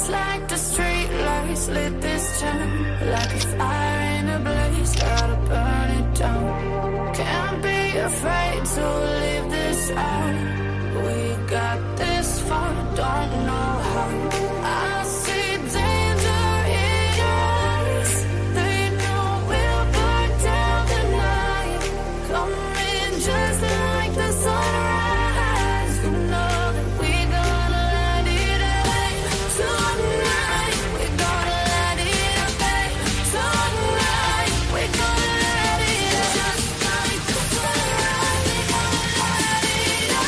Just like the street lights lit this town, like a fire in a blaze, gotta burn it down. Can't be afraid to leave this out. We got this far, don't know how. I see danger in your eyes. They know we'll burn down the night. Coming just like the sunrise. You know that we gonna light it up tonight. We gonna light it up tonight. We gonna light it up just like the sunrise. We gonna light it up now.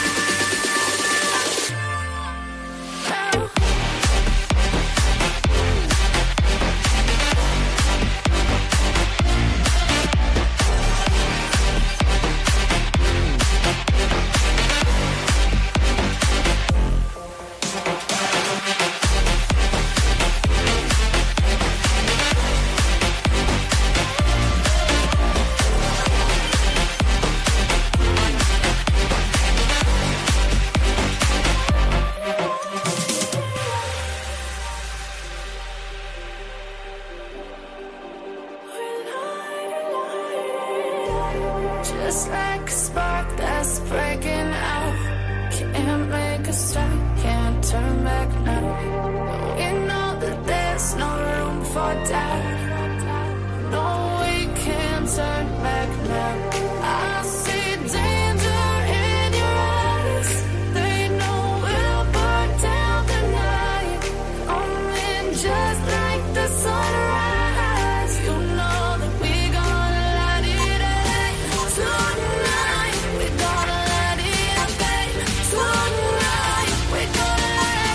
Just like a spark that's breaking out. Can't make a stop, can't turn back now. We know that there's no room for doubt. No, we can't turn back now. I see danger in your eyes. They know we'll burn down the night. Coming just like the sunrise. You know that we gonna light it up tonight. We gonna light it up tonight. We gonna light it up just like the sunrise. We gonna light it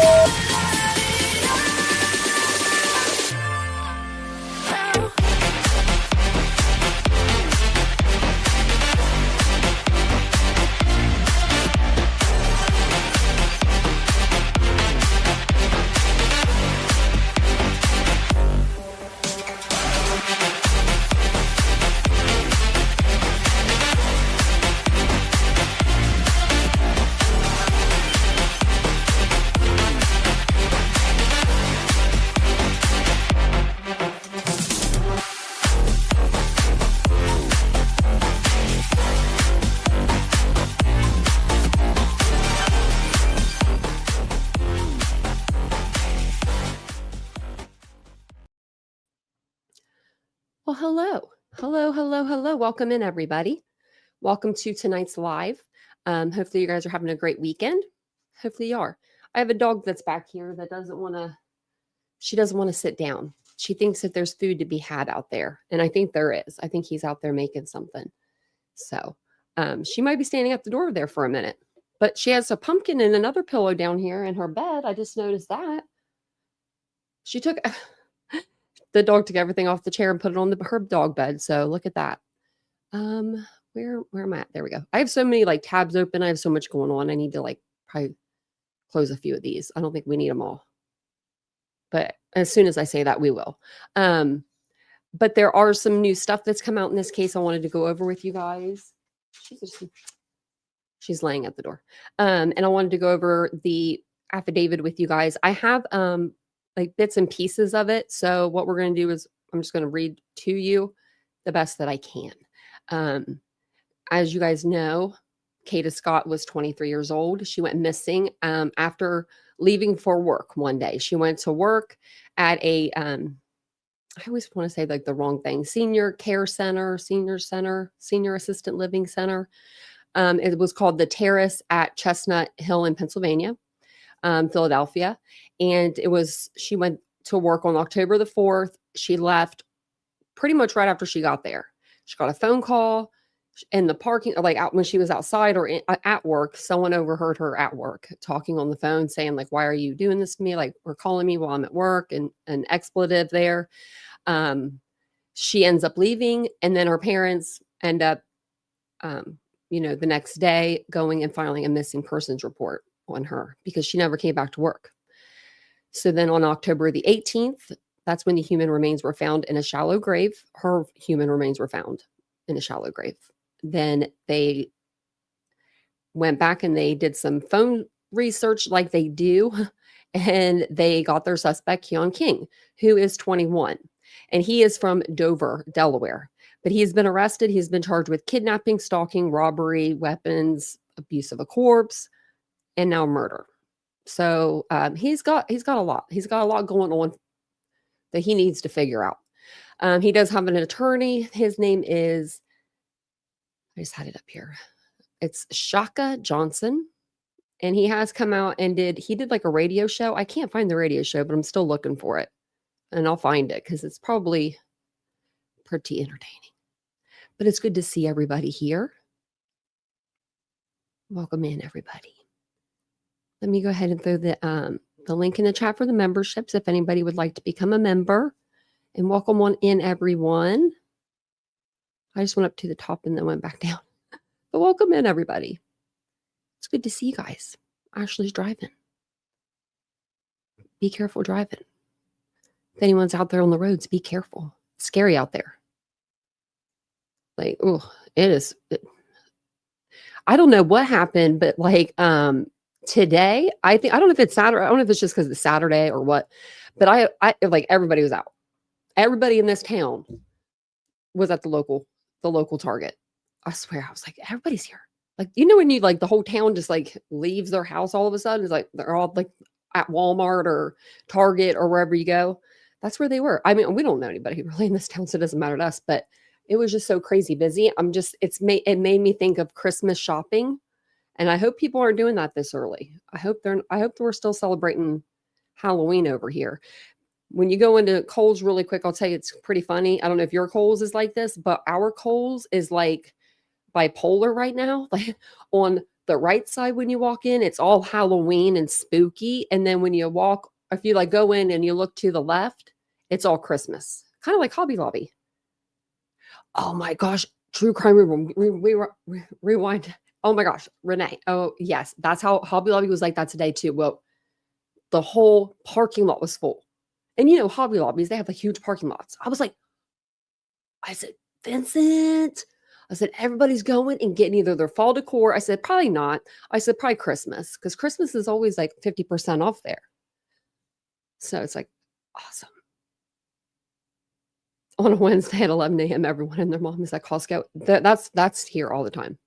up now. Well, hello. Welcome in, everybody. Welcome to tonight's live. Hopefully you guys are having a great weekend. Hopefully you are. I have a dog that's back here that doesn't want to sit down. She thinks that there's food to be had out there. And I think there is. I think he's out there making something. So she might be standing at the door there for a minute. But she has a pumpkin and another pillow down here in her bed. I just noticed that. She took... The dog took everything off the chair and put it on her dog bed. So look at that. Where am I at? There we go. I have so many like tabs open. I have so much going on. I need to like probably close a few of these. I don't think we need them all. But as soon as I say that, we will. But there are some new stuff that's come out in this case I wanted to go over with you guys. She's laying at the door. And I wanted to go over the affidavit with you guys. I have like bits and pieces of it. So what we're going to do is I'm just going to read to you the best that I can. As you guys know, Kada Scott was 23 years old. She went missing after leaving for work one day. She went to work at a, I always want to say like the wrong thing, senior assistant living center. It was called the Terrace at Chestnut Hill in Pennsylvania. Philadelphia. And she went to work on October the 4th. She left pretty much right after she got there. She got a phone call in the parking, like out when she was outside or at work. Someone overheard her at work talking on the phone saying like, why are you doing this to me? Like, or calling me while I'm at work, and an expletive there. She ends up leaving, and then her parents end up, the next day going and filing a missing persons report on her because she never came back to work. So then on October the 18th, that's when the human remains were found in a shallow grave. Her human remains were found in a shallow grave. Then they went back and they did some phone researched like they do, and they got their suspect, Keon King, who is 21. And he is from Dover, Delaware. But he's been arrested. He's been charged with kidnapping, stalking, robbery, weapons, abuse of a corpse, and now murder. So he's got a lot. He's got a lot going on that he needs to figure out. He does have an attorney. His name is, I just had it up here. It's Shaka Johnson. And he has come out and did like a radio show. I can't find the radio show, but I'm still looking for it. And I'll find it because it's probably pretty entertaining. But it's good to see everybody here. Welcome in, everybody. Let me go ahead and throw the link in the chat for the memberships if anybody would like to become a member. And welcome on in, everyone. I just went up to the top and then went back down. But welcome in, everybody. It's good to see you guys. Ashley's driving. Be careful driving. If anyone's out there on the roads, be careful. It's scary out there. Like, oh, it is. I don't know what happened, but like today, I don't know if it's Saturday. I don't know if it's just because it's Saturday or what, but I like everybody was out. Everybody in this town was at the local Target. I swear, I was like, everybody's here. Like, you know, when you like the whole town just like leaves their house all of a sudden, it's like they're all like at Walmart or Target or wherever you go. That's where they were. I mean, we don't know anybody really in this town, so it doesn't matter to us, but it was just so crazy busy. It made me think of Christmas shopping. And I hope people aren't doing that this early. I hope we're still celebrating Halloween over here. When you go into Kohl's really quick, I'll tell you, it's pretty funny. I don't know if your Kohl's is like this, but our Kohl's is like bipolar right now. Like on the right side, when you walk in, it's all Halloween and spooky. And then when you walk, if you like go in and you look to the left, it's all Christmas. Kind of like Hobby Lobby. Oh my gosh. True crime rewind. Oh my gosh. Renee. Oh yes. That's how Hobby Lobby was like that today too. Well, the whole parking lot was full. And you know, Hobby Lobbies, they have like huge parking lots. I said, Vincent, I said, everybody's going and getting either their fall decor. I said, probably not. I said, probably Christmas, because Christmas is always like 50% off there. So it's like, awesome. On a Wednesday at 11 a.m., everyone and their mom is at Costco. That's here all the time.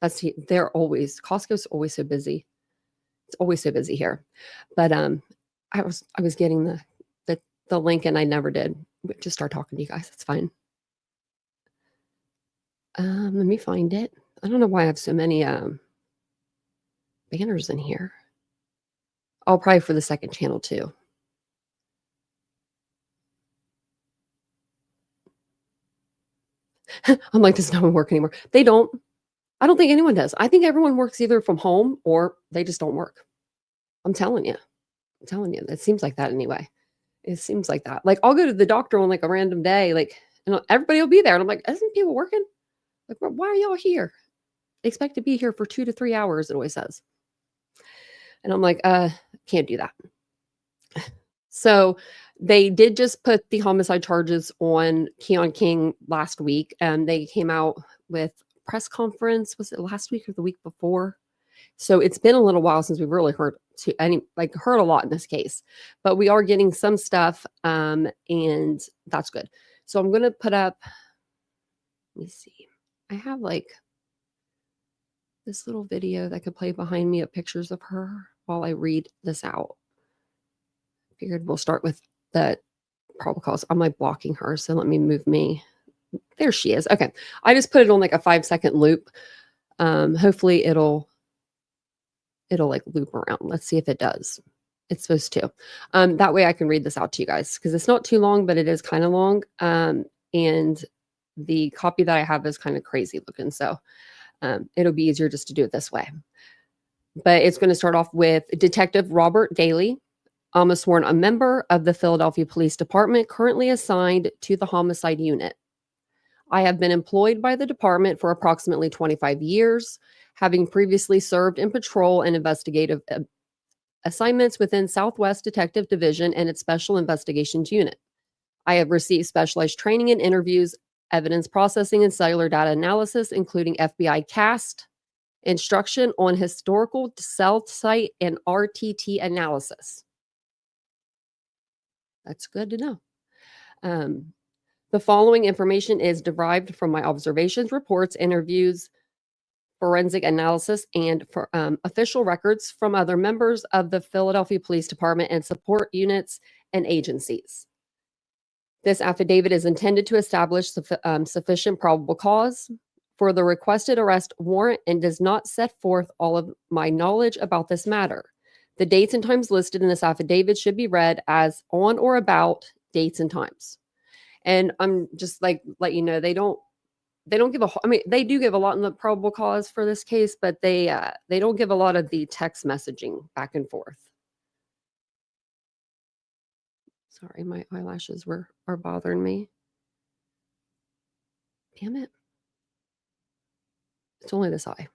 Costco's always so busy. It's always so busy here. But I was getting the link and I never did. Just start talking to you guys. It's fine. Let me find it. I don't know why I have so many banners in here. Oh, probably for the second channel too. I'm like, does no one work anymore? They don't. I don't think anyone does. I think everyone works either from home or they just don't work. I'm telling you. It seems like that anyway. It seems like that. Like I'll go to the doctor on like a random day, like, and everybody will be there. And I'm like, isn't people working? Like, why are y'all here? They expect to be here for 2 to 3 hours, it always says. And I'm like, can't do that. So they did just put the homicide charges on Keon King last week. And they came out with press conference. Was it last week or the week before? So it's been a little while since we've really heard a lot in this case, but we are getting some stuff, and that's good. So I'm going to put up, let me see. I have like this little video that could play behind me of pictures of her while I read this out. Figured we'll start with the probable cause. I'm like blocking her. So let me move me. There she is. Okay. I just put it on like a 5-second loop. Hopefully it'll like loop around. Let's see if it does. It's supposed to. That way I can read this out to you guys because it's not too long, but it is kind of long. And the copy that I have is kind of crazy looking. So it'll be easier just to do it this way. But it's going to start off with Detective Robert Daly. I'm a member of the Philadelphia Police Department, currently assigned to the homicide unit. I have been employed by the department for approximately 25 years, having previously served in patrol and investigative assignments within Southwest Detective Division and its Special Investigations Unit. I have received specialized training in interviews, evidence processing, and cellular data analysis, including FBI CAST instruction on historical cell site and RTT analysis. That's good to know. The following information is derived from my observations, reports, interviews, forensic analysis, and for, official records from other members of the Philadelphia Police Department and support units and agencies. This affidavit is intended to establish sufficient probable cause for the requested arrest warrant and does not set forth all of my knowledge about this matter. The dates and times listed in this affidavit should be read as on or about dates and times. And I'm just like, let you know, they don't give they do give a lot in the probable cause for this case, but they don't give a lot of the text messaging back and forth. Sorry, my eyelashes are bothering me. Damn it. It's only this eye.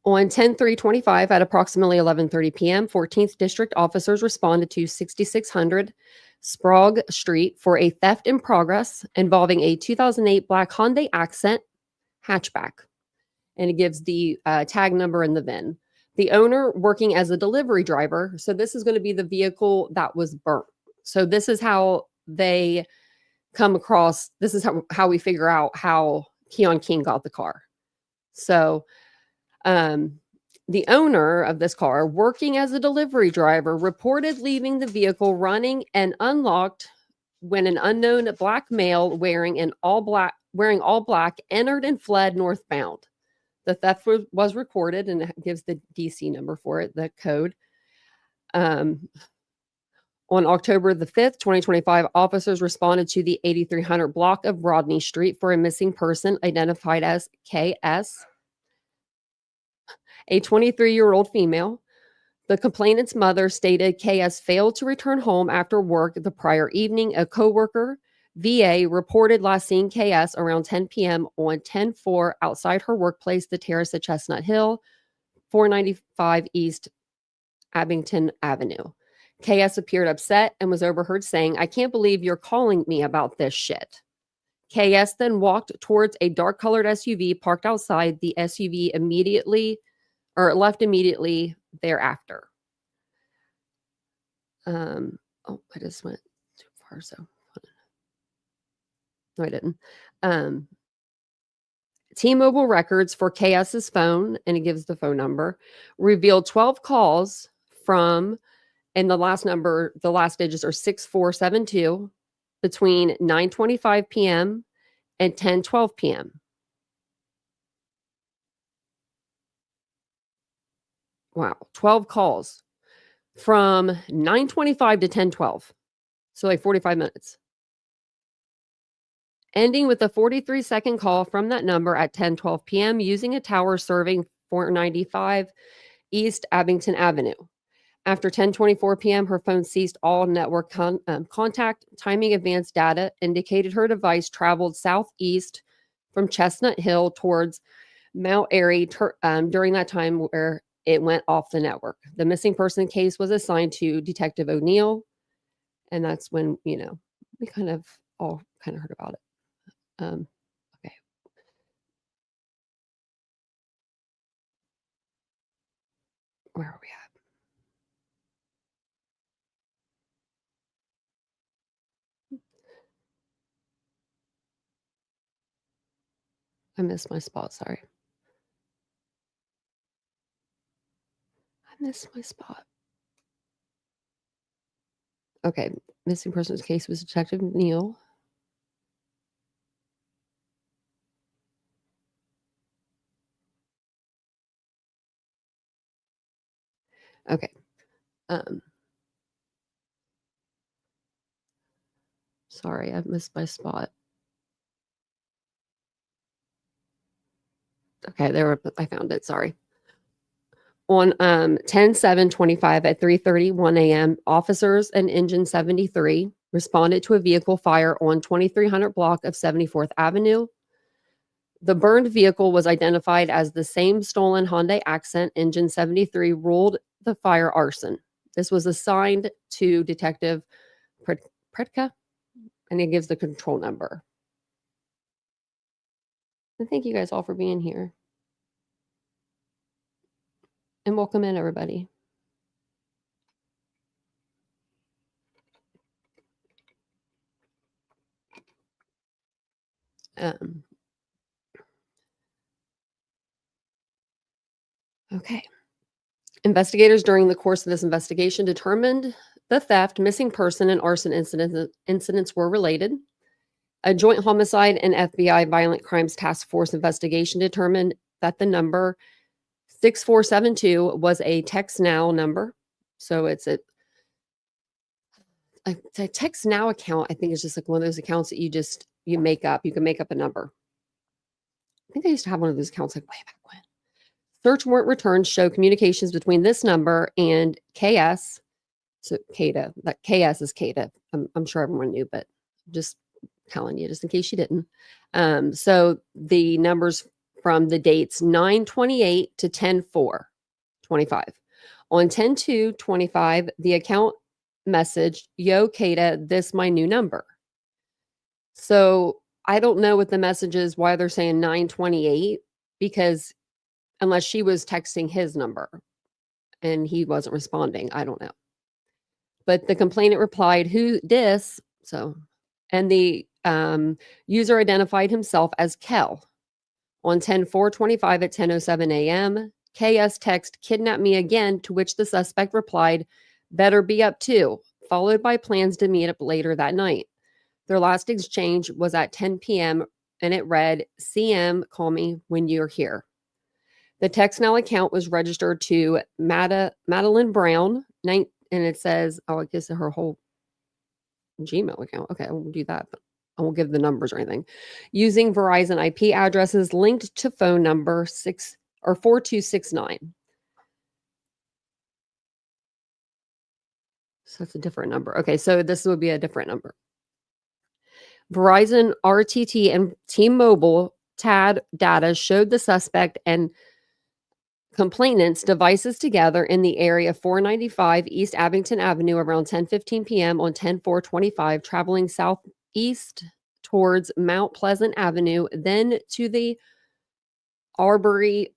On 10/3/25 at approximately 11:30 p.m., 14th District officers responded to 6600 Sprague Street for a theft in progress involving a 2008 black Hyundai Accent hatchback. And it gives the tag number and the VIN. The owner working as a delivery driver. So this is going to be the vehicle that was burnt. So this is how they come across. This is how we figure out how Keon King got the car. So the owner of this car, working as a delivery driver, reported leaving the vehicle running and unlocked when an unknown black male wearing all black entered and fled northbound. The theft was recorded, and it gives the DC number for it, the code. On October the 5th, 2025, officers responded to the 8300 block of Rodney Street for a missing person identified as KS, a 23-year-old female. The complainant's mother stated KS failed to return home after work the prior evening. A coworker, VA, reported last seeing KS around 10 p.m. on 10/4 outside her workplace, the terrace at Chestnut Hill, 495 East Abington Avenue. KS appeared upset and was overheard saying, "I can't believe you're calling me about this shit." KS then walked towards a dark-colored SUV parked outside. The SUV left immediately thereafter. I just went too far, so no, I didn't. T-Mobile records for KS's phone, and it gives the phone number, revealed 12 calls from, and the last digits are 6472 between 9:25 p.m. and 10:12 p.m. Wow, 12 calls from 9:25 to 10:12. So like 45 minutes. Ending with a 43-second call from that number at 10:12 p.m. using a tower serving 495 East Abington Avenue. After 10:24 p.m., her phone ceased all network contact. Timing advanced data indicated her device traveled southeast from Chestnut Hill towards Mount Airy during that time where it went off the network. The missing person case was assigned to Detective O'Neill, and that's when, we all heard about it. Okay. Where are we at? I missed my spot, sorry. I missed my spot. Okay, missing person's case was Detective Neal. Okay. Sorry, I missed my spot. Okay, I found it, sorry. On 10/7/25 at 3:31 a.m., officers and Engine 73 responded to a vehicle fire on 2300 block of 74th Avenue. The burned vehicle was identified as the same stolen Hyundai Accent. Engine 73 ruled the fire arson. This was assigned to Detective Pretka, and it gives the control number. And thank you guys all for being here. welcome in, everybody. Okay. Investigators during the course of this investigation determined the theft, missing person, and arson incidents were related. A joint homicide and FBI violent crimes task force investigation determined that the number 6472 was a text now number. So it's a text now account. I think it's just like one of those accounts that you make up. You can make up a number. I think I used to have one of those accounts like way back when. Search warrant returns show communications between this number and KS. So Kada, that KS is Kada. I'm sure everyone knew, but just telling you, just in case you didn't. So the numbers from the dates 9/28 to 10/4/25. On 10/2/25, the account message, "Yo, Kada, this my new number." So I don't know what the message is, why they're saying 9/28, because unless she was texting his number and he wasn't responding, I don't know. But the complainant replied, "Who dis?" So, and the user identified himself as Kel. On 10/4/25 at 10:07 a.m., KS text, "Kidnap me again," to which the suspect replied, "Better be up too," followed by plans to meet up later that night. Their last exchange was at 10 p.m. and it read, "CM, call me when you're here." The TextNow account was registered to Madeline Brown, and it says, oh, I guess her whole Gmail account. Okay, I won't do that, but I won't give the numbers or anything. Using Verizon IP addresses linked to phone number 4269. So it's a different number. Okay, so this would be a different number. Verizon, RTT, and T-Mobile TAD data showed the suspect and complainant's devices together in the area of 495 East Abington Avenue around 10:15 p.m. on 10/4/25, traveling southeast towards Mount Pleasant Avenue, then to the Arbery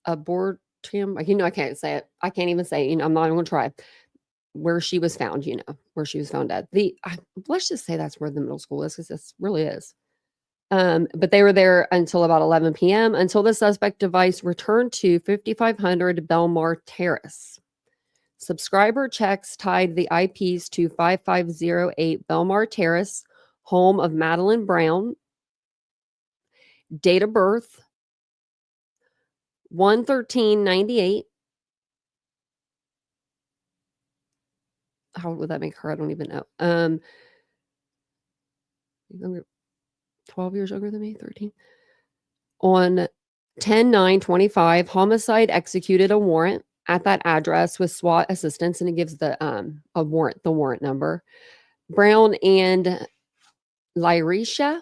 Arboretum. I can't say it. I can't even say it. I'm not even going to try. Where she was found, where she was found dead. Let's just say that's where the middle school is, because this really is. But they were there until about 11 p.m. until the suspect device returned to 5500 Belmar Terrace. Subscriber checks tied the IPs to 5508 Belmar Terrace, home of Madeline Brown. Date of birth 1/13/98. How would that make her? I don't even know. 12 years younger than me, 13. On 10/9/25, homicide executed a warrant at that address with SWAT assistance, and it gives the warrant number. Brown and Lyrisha,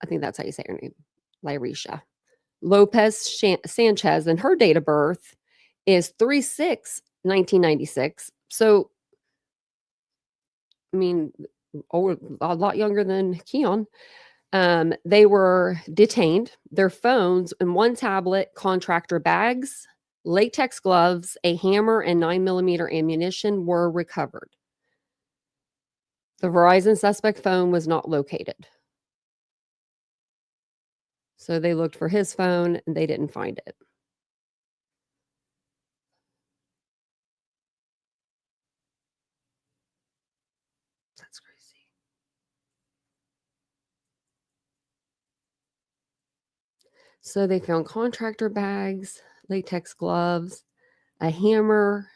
I think that's how you say her name, Lyrisha Lopez Sanchez, and her date of birth is 3/6/1996. So, I mean, a lot younger than Keon. They were detained. Their phones and one tablet, contractor bags, latex gloves, a hammer, and 9mm ammunition were recovered. The Verizon suspect phone was not located. So they looked for his phone and they didn't find it. That's crazy. So they found contractor bags, latex gloves, a hammer,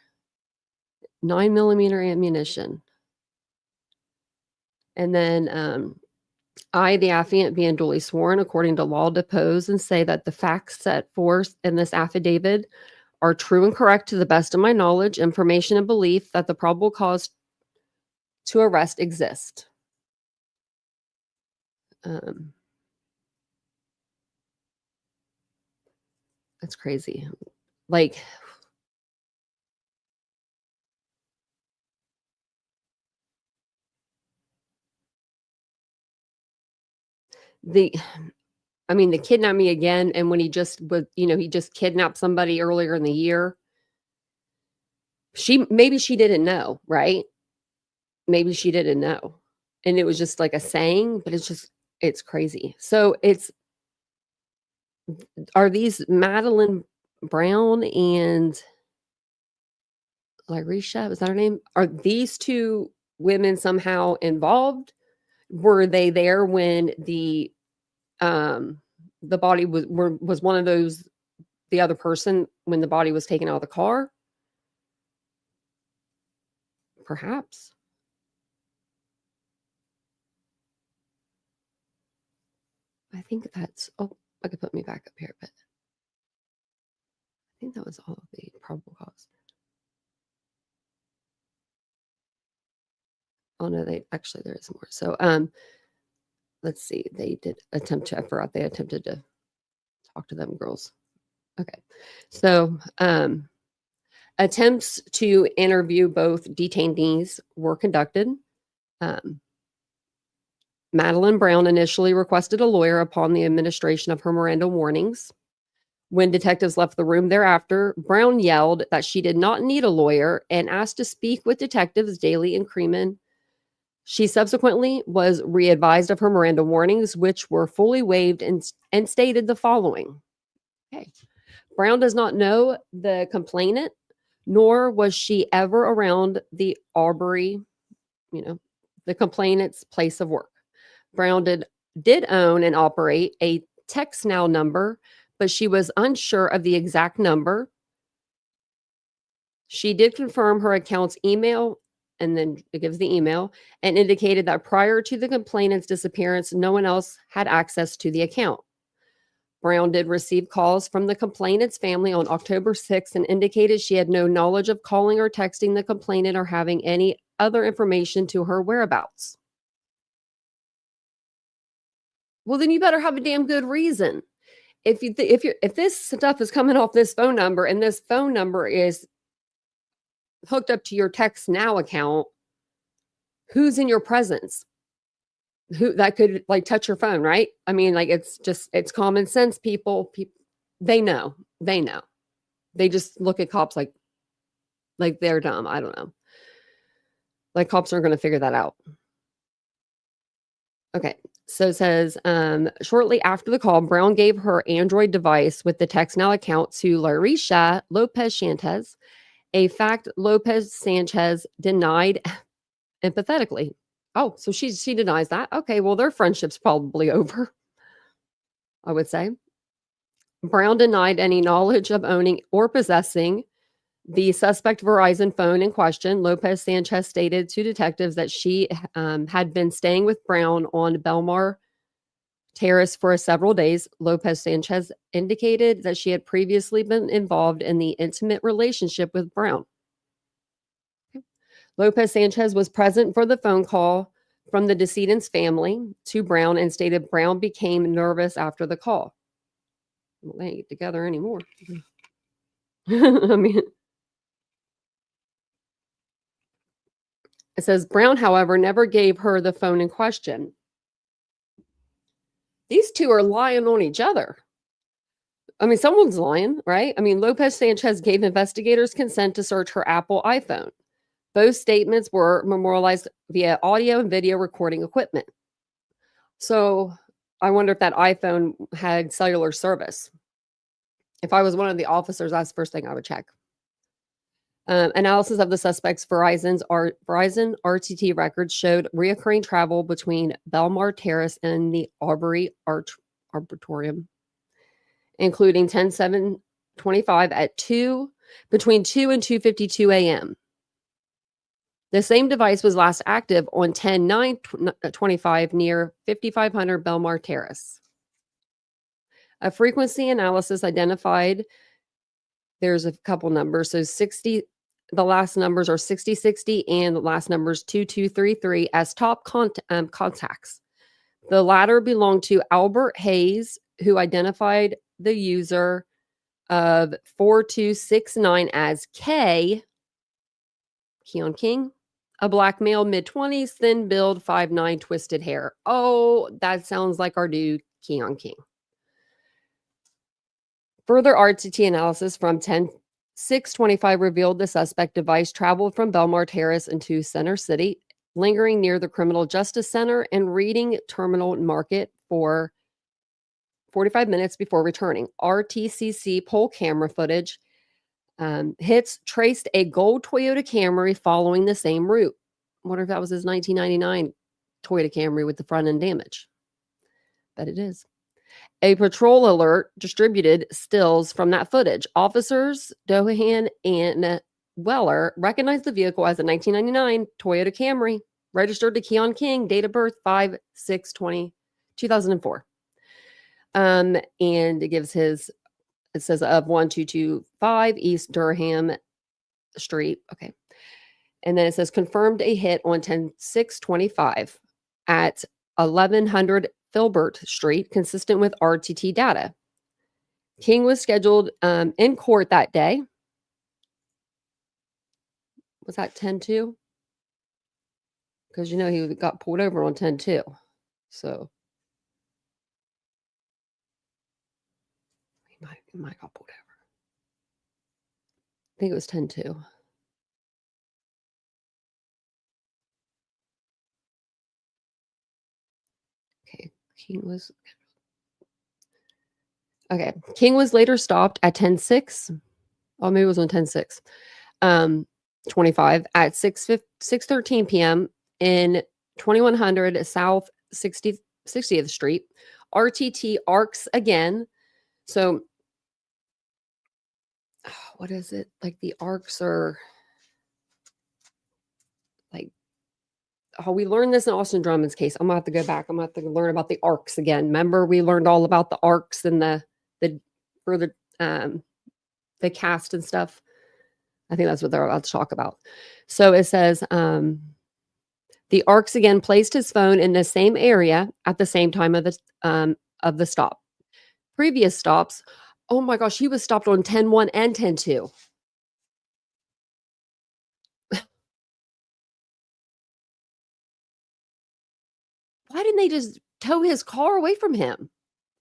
9mm ammunition. And then I, the affiant, being duly sworn according to law, depose and say that the facts set forth in this affidavit are true and correct to the best of my knowledge, information, and belief that the probable cause to arrest exist. That's crazy. Like, I mean, the kidnap me again, and when he just was, he just kidnapped somebody earlier in the year. Maybe she didn't know, right? Maybe she didn't know. And it was just like a saying, but it's crazy. So are these Madeline Brown and Lyrisha, was that her name? Are these two women somehow involved? Were they there when the body was one of those, the other person, when the body was taken out of the car? Perhaps. I think that's, I could put me back up here, but I think that was all of the probable cause. Oh no, there is more. So let's see. They did attempt to, I forgot they attempted to talk to them girls. Okay. So attempts to interview both detainees were conducted. Madeline Brown initially requested a lawyer upon the administration of her Miranda warnings. When detectives left the room thereafter, Brown yelled that she did not need a lawyer and asked to speak with detectives Daly and Creeman. She subsequently was re-advised of her Miranda warnings, which were fully waived, and stated the following. Okay. Brown does not know the complainant, nor was she ever around the Aubrey, the complainant's place of work. Brown did own and operate a TextNow number, but she was unsure of the exact number. She did confirm her account's email, and then it gives the email, and indicated that prior to the complainant's disappearance, no one else had access to the account. Brown did receive calls from the complainant's family on October 6th and indicated she had no knowledge of calling or texting the complainant or having any other information to her whereabouts. Well, then you better have a damn good reason. If this stuff is coming off this phone number and this phone number is hooked up to your TextNow account, who's in your presence? Who that could like touch your phone, right? I mean, like it's common sense. People, they know. They just look at cops like they're dumb. I don't know. Like cops aren't going to figure that out. Okay. So it says, shortly after the call, Brown gave her Android device with the TextNow account to Larisha Lopez Sanchez, a fact Lopez Sanchez denied empathetically. Oh, so she denies that. Okay, well, their friendship's probably over, I would say. Brown denied any knowledge of owning or possessing the suspect Verizon phone in question. Lopez Sanchez stated to detectives that she had been staying with Brown on Belmar Terrace for several days. Lopez Sanchez indicated that she had previously been involved in the intimate relationship with Brown. Okay. Lopez Sanchez was present for the phone call from the decedent's family to Brown and stated Brown became nervous after the call. Well, they ain't together anymore. I mean, it says Brown, however, never gave her the phone in question. These two are lying on each other. I mean, someone's lying, right? I mean, Lopez Sanchez gave investigators consent to search her Apple iPhone. Both statements were memorialized via audio and video recording equipment. So I wonder if that iPhone had cellular service. If I was one of the officers, that's the first thing I would check. Analysis of the suspect's Verizon RTT records showed reoccurring travel between Belmar Terrace and the Aubrey Arboretum, including 10/7/25 at between 2 and 2:52 a.m. The same device was last active on 10/9/25 near 5500 Belmar Terrace. A frequency analysis identified there's a couple numbers. So 60, the last numbers are 6060 and the last numbers 2233 as top contacts. The latter belonged to Albert Hayes, who identified the user of 4269 as Keon King, a black male, mid-20s, thin build, 5'9", twisted hair. Oh, that sounds like our dude, Keon King. Further RTT analysis from 10/6/25 revealed the suspect device traveled from Belmar Terrace into Center City, lingering near the Criminal Justice Center and Reading Terminal Market for 45 minutes before returning. RTCC poll camera footage hits traced a gold Toyota Camry following the same route. I wonder if that was his 1999 Toyota Camry with the front end damage. Bet it is. A patrol alert distributed stills from that footage. Officers Dohan and Weller recognized the vehicle as a 1999 Toyota Camry, registered to Keon King, date of birth 5/6/2004. And it gives it says of 1225 East Durham Street. Okay. And then it says confirmed a hit on 10/6/25 at 1100 Filbert Street, consistent with RTT data. King was scheduled in court that day. Was that 10/2? Because he got pulled over on 10/2. So he might got pulled over. I think it was 10/2. Okay, King was later stopped at 10/6. Oh, maybe it was on 10/6. 25 at 6:13 p.m. in 2100 South 60th Street. RTT arcs again. So what is it? Like the arcs are like, we learned this in Austin Drummond's case. I'm gonna have to go back. I'm gonna have to learn about the arcs again. Remember, we learned all about the arcs and the for the cast and stuff. I think that's what they're about to talk about. So it says the arcs again placed his phone in the same area at the same time of the stop. Previous stops, oh my gosh, he was stopped on 10/1 and 10/2. Why didn't they just tow his car away from him?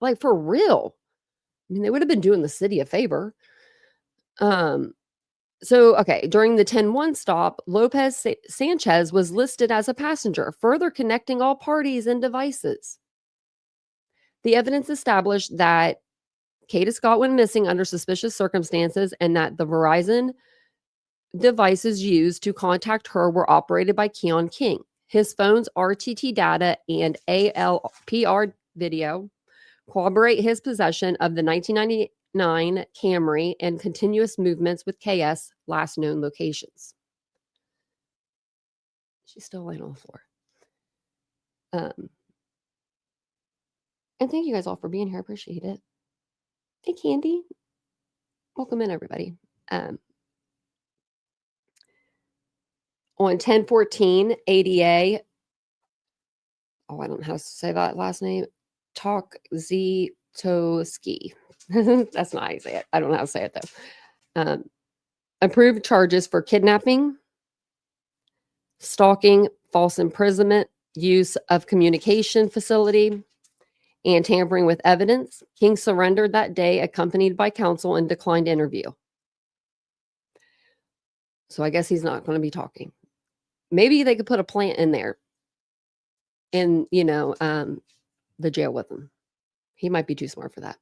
Like, for real. I mean, they would have been doing the city a favor. So, okay, during the 10/1 stop, Lopez Sanchez was listed as a passenger, further connecting all parties and devices. The evidence established that Kada Scott went missing under suspicious circumstances and that the Verizon devices used to contact her were operated by Keon King. His phone's RTT data and ALPR video corroborate his possession of the 1999 Camry and continuous movements with KS last known locations. She's still laying on the floor. And thank you guys all for being here. I appreciate it. Hey, Candy. Welcome in, everybody. On 10/14 ADA, I don't know how to say that last name, Tokzitoski. That's not how you say it. I don't know how to say it, though. Approved charges for kidnapping, stalking, false imprisonment, use of communication facility, and tampering with evidence. King surrendered that day, accompanied by counsel, and declined interview. So I guess he's not going to be talking. Maybe they could put a plant in there in, the jail with him. He might be too smart for that.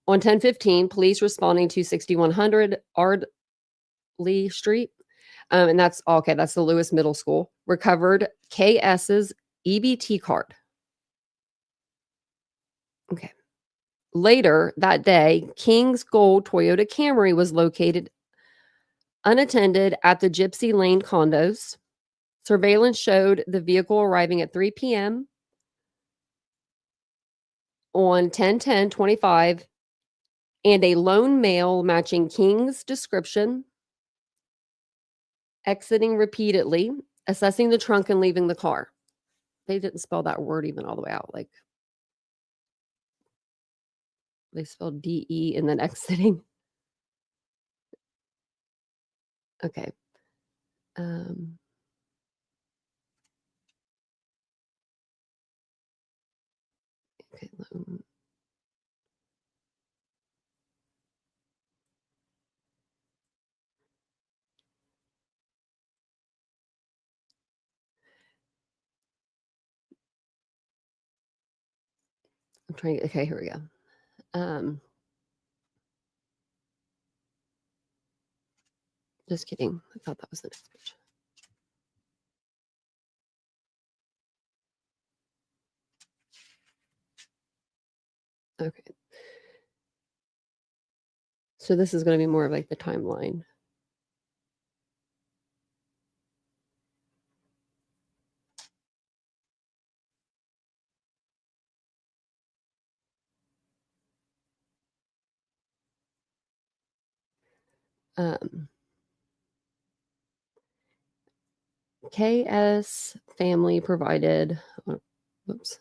On 10/15, police responding to 6100 Ardley Street, and that's the Lewis Middle School, recovered KS's EBT card. Okay. Later that day, King's gold Toyota Camry was located unattended at the Gypsy Lane condos. Surveillance showed the vehicle arriving at 3 p.m. on 10/10/25 and a lone male matching King's description, exiting repeatedly, assessing the trunk and leaving the car. They didn't spell that word even all the way out. Like, they spelled DE and then exiting. Okay. Okay. I'm trying. Okay, here we go. Just kidding. I thought that was the next page. Okay. So this is going to be more of like the timeline. KS family provided, whoops.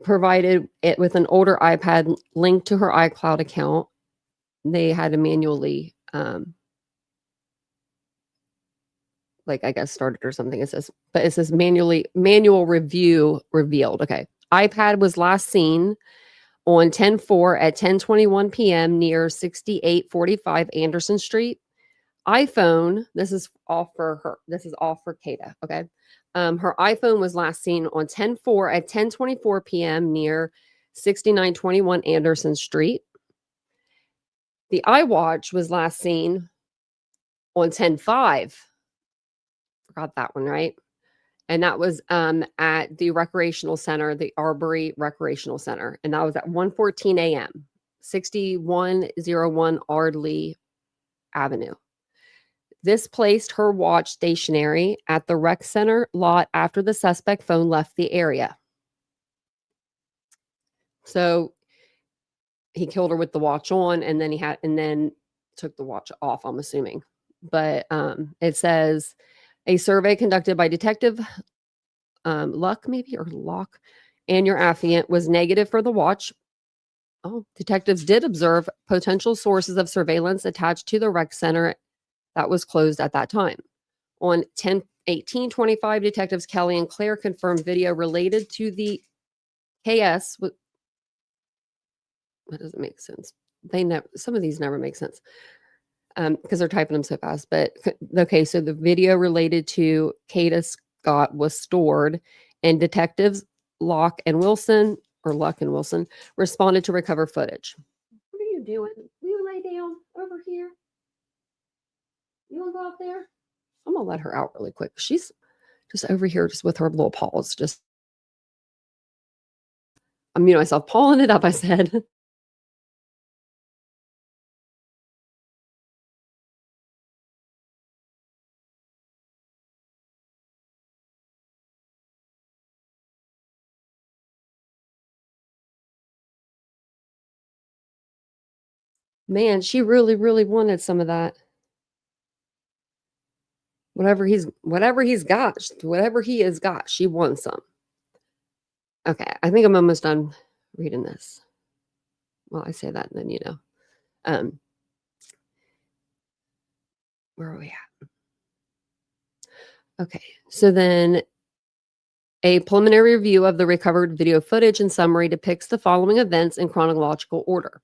Provided it with an older iPad linked to her iCloud account. They had to manually, like I guess started or something. It says manual review revealed. Okay. iPad was last seen on 10/4 at 10:21 p.m. near 6845 Anderson Street. iPhone, this is all for her. This is all for Kada. Okay. Her iPhone was last seen on 10/4 at 10:24 p.m. near 6921 Anderson Street. The iWatch was last seen on 10/5. Forgot that one, right? And that was at the recreational center, the Arbery Recreational Center. And that was at 1:14 a.m., 6101 Ardley Avenue. This placed her watch stationary at the rec center lot after the suspect phone left the area. So he killed her with the watch on, and then took the watch off, I'm assuming. But it says a survey conducted by Detective Luck, maybe, or Locke, and your affiant was negative for the watch. Oh, detectives did observe potential sources of surveillance attached to the rec center that was closed at that time. On 10/18/25, detectives Kelly and Claire confirmed video related to the KS. That doesn't make sense. Some of these never make sense because they're typing them so fast. But okay, so the video related to Kada Scott was stored, and detectives Luck and Wilson responded to recover footage. What are you doing? Will you lay down over here? You want to go out there? I'm gonna let her out really quick. She's just over here, just with her little paws. Just I'm muting myself, pawing it up. I said. Man, she really, really wanted some of that. Whatever he has got, she wants some. Okay, I think I'm almost done reading this. Well, I say that, and then where are we at? Okay, so then a preliminary review of the recovered video footage and summary depicts the following events in chronological order.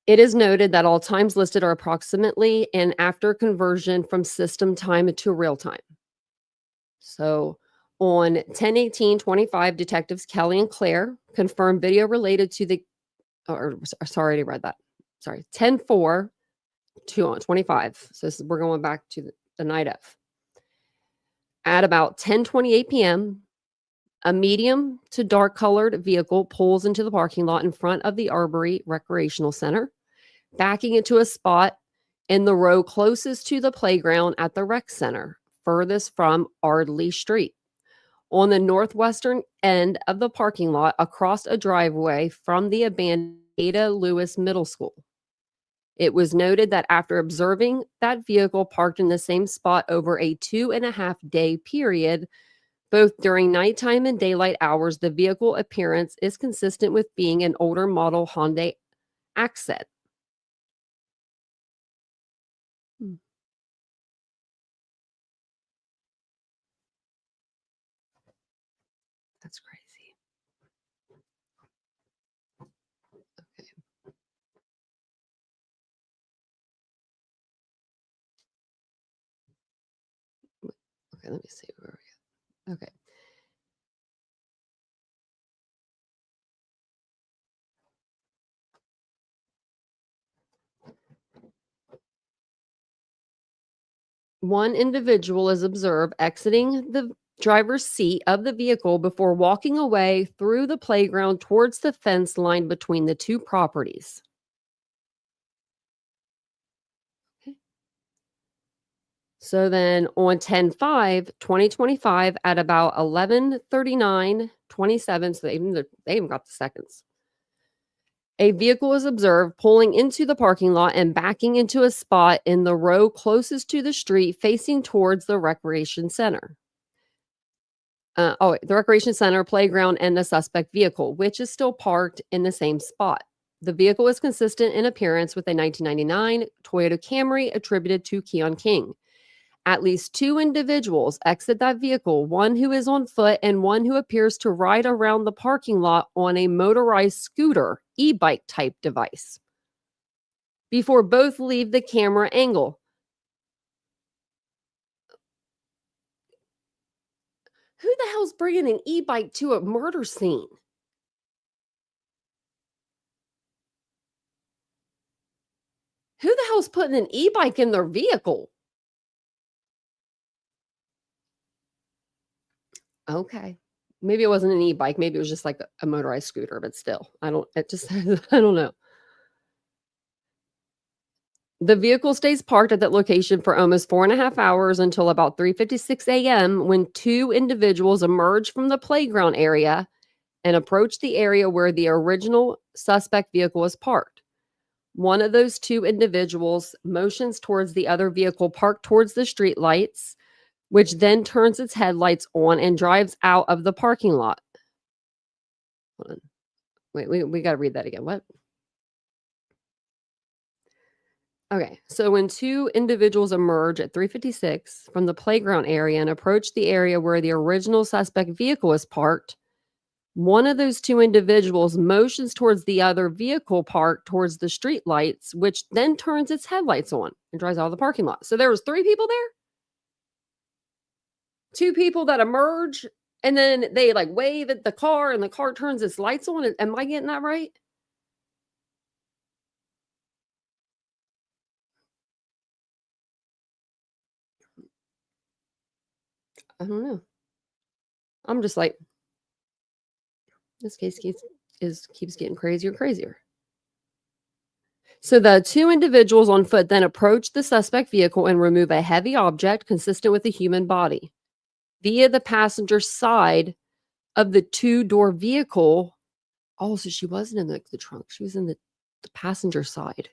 It is noted that all times listed are approximately and after conversion from system time to real time. So on 10/18/25, detectives Kelly and Claire confirmed video related to the, sorry, I read that. Sorry, 10/4/25. So we're going back to the night of. At about 10:28 p.m., a medium to dark colored vehicle pulls into the parking lot in front of the Arbery Recreational Center, backing into a spot in the row closest to the playground at the rec center, furthest from Ardley Street. On the northwestern end of the parking lot, across a driveway from the abandoned Ada Lewis Middle School. It was noted that after observing that vehicle parked in the same spot over a 2.5-day period, both during nighttime and daylight hours, the vehicle appearance is consistent with being an older model Hyundai Accent. That's crazy. Okay. Okay, let me see where we go. Okay. One individual is observed exiting the driver's seat of the vehicle before walking away through the playground towards the fence line between the two properties. Okay. So then on 10/5/2025 at about 11:39:27, so they even got the seconds. A vehicle is observed pulling into the parking lot and backing into a spot in the row closest to the street facing towards the recreation center. The recreation center, playground, and the suspect vehicle, which is still parked in the same spot. The vehicle is consistent in appearance with a 1999 Toyota Camry attributed to Keon King. At least two individuals exit that vehicle, one who is on foot and one who appears to ride around the parking lot on a motorized scooter, e-bike type device, before both leave the camera angle. Who the hell's bringing an e-bike to a murder scene? Who the hell's putting an e-bike in their vehicle? Okay. Maybe it wasn't an e-bike. Maybe it was just like a motorized scooter, but still, I don't know. The vehicle stays parked at that location for almost 4.5 hours until about 3:56 a.m. when two individuals emerge from the playground area and approach the area where the original suspect vehicle was parked. One of those two individuals motions towards the other vehicle parked towards the street lights, which then turns its headlights on and drives out of the parking lot. Hold on. Wait, we got to read that again. What? Okay, so when two individuals emerge at 3:56 from the playground area and approach the area where the original suspect vehicle is parked, one of those two individuals motions towards the other vehicle parked towards the street lights, which then turns its headlights on and drives out of the parking lot. So there was three people there? Two people that emerge and then they like wave at the car and the car turns its lights on. Am I getting that right? I don't know. I'm just like, this case keeps getting crazier and crazier. So the two individuals on foot then approach the suspect vehicle and remove a heavy object consistent with a human body via the passenger side of the two-door vehicle. Oh, so she wasn't in the trunk. She was in the passenger side.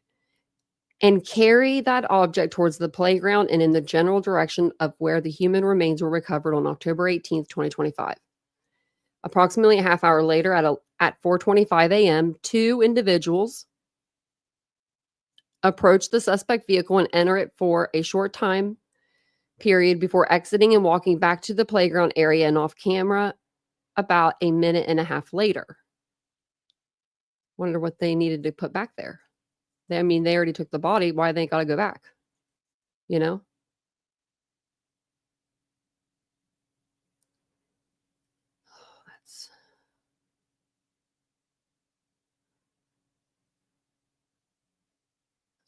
And carry that object towards the playground and in the general direction of where the human remains were recovered on October 18th, 2025. Approximately a half hour later at 4:25 a.m., two individuals approach the suspect vehicle and enter it for a short time period before exiting and walking back to the playground area and off camera about a minute and a half later. Wonder what they needed to put back there. They already took the body. Why they got to go back? You know? Oh, that's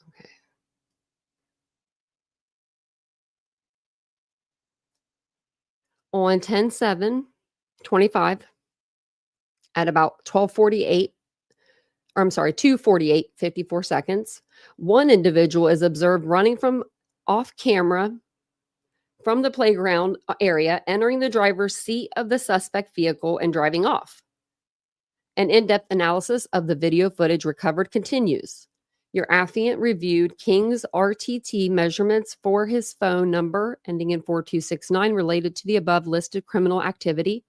okay. On 10/7/25 at about 12:48, or I'm sorry, 2:48:54 seconds, one individual is observed running from off camera from the playground area, entering the driver's seat of the suspect vehicle and driving off. An in-depth analysis of the video footage recovered continues. Your affiant reviewed King's RTT measurements for his phone number ending in 4269 related to the above listed criminal activity.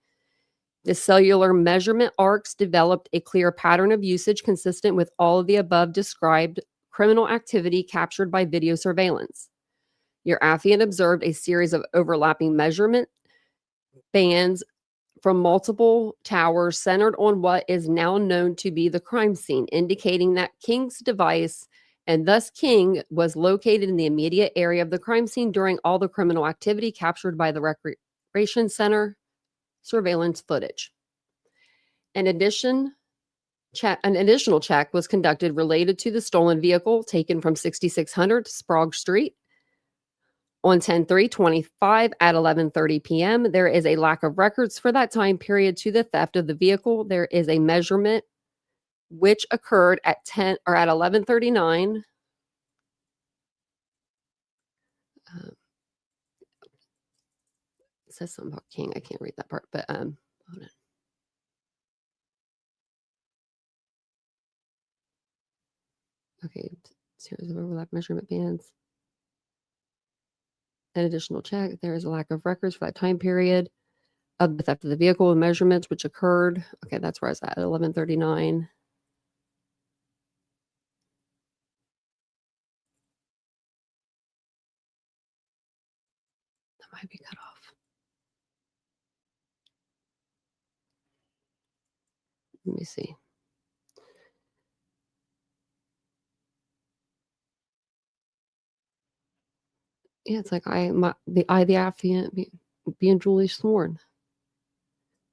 The cellular measurement arcs developed a clear pattern of usage consistent with all of the above described criminal activity captured by video surveillance. Your affiant observed a series of overlapping measurement bands from multiple towers centered on what is now known to be the crime scene, indicating that King's device and thus King was located in the immediate area of the crime scene during all the criminal activity captured by the Recreation Center surveillance footage. An additional check was conducted related to the stolen vehicle taken from 6600 Sprague Street on 10/3/25 at 11:30 p.m. There is a lack of records for that time period to the theft of the vehicle. There is a measurement which occurred at 11:39. It says something about King. I can't read that part, but hold on. Okay, series of overlap measurement bands. An additional check. There is a lack of records for that time period of the theft of the vehicle and measurements which occurred. Okay, that's where I was at 11:39. That might be cut off. Let me see. Yeah, it's like the affiant being duly sworn.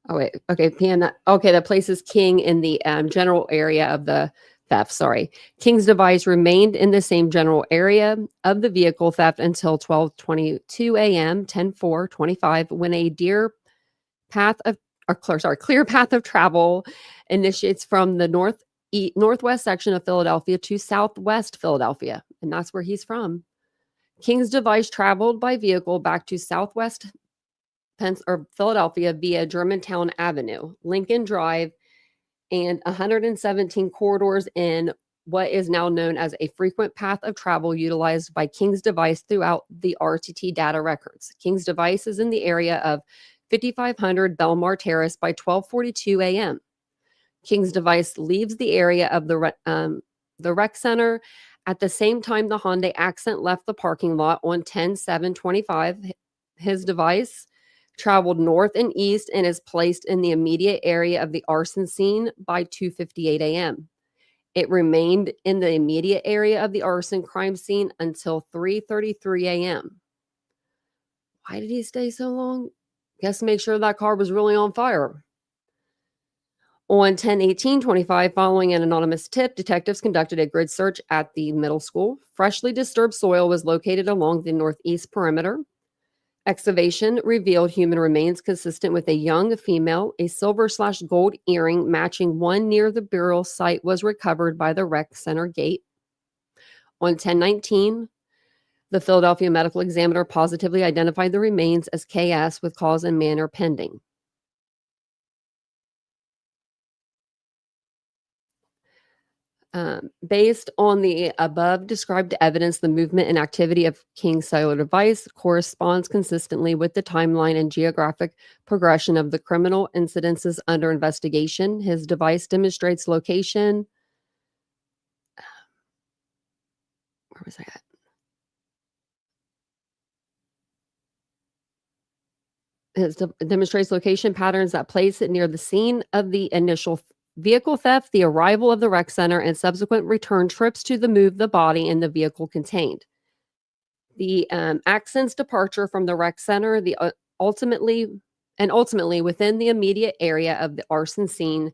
Oh wait, okay, that places King in the general area of the theft. Sorry, King's device remained in the same general area of the vehicle theft until 12:22 a.m. 10/4/25 when a clear path of travel initiates from the northwest section of Philadelphia to southwest Philadelphia, and that's where he's from. King's device traveled by vehicle back to southwest Philadelphia via Germantown Avenue, Lincoln Drive, and 117 corridors in what is now known as a frequent path of travel utilized by King's device throughout the RTT data records. King's device is in the area of 5500 Belmar Terrace by 12:42 a.m. King's device leaves the area of the rec center at the same time the Hyundai Accent left the parking lot on 10/7/25. His device traveled north and east and is placed in the immediate area of the arson scene by 2:58 a.m. It remained in the immediate area of the arson crime scene until 3:33 a.m. Why did he stay so long? Guess to make sure that car was really on fire. On 10/18/25, following an anonymous tip, detectives conducted a grid search at the middle school. Freshly disturbed soil was located along the northeast perimeter. Excavation revealed human remains consistent with a young female. A silver/gold earring matching one near the burial site was recovered by the rec center gate. On 10/19, the Philadelphia medical examiner positively identified the remains as KS with cause and manner pending. Based on the above described evidence, the movement and activity of King's cellular device corresponds consistently with the timeline and geographic progression of the criminal incidences under investigation. His device demonstrates location. Where was I at? Demonstrates location patterns that place it near the scene of the initial vehicle theft, the arrival of the rec center, and subsequent return trips to move the body in the vehicle contained. The Accent's departure from the rec center, ultimately within the immediate area of the arson scene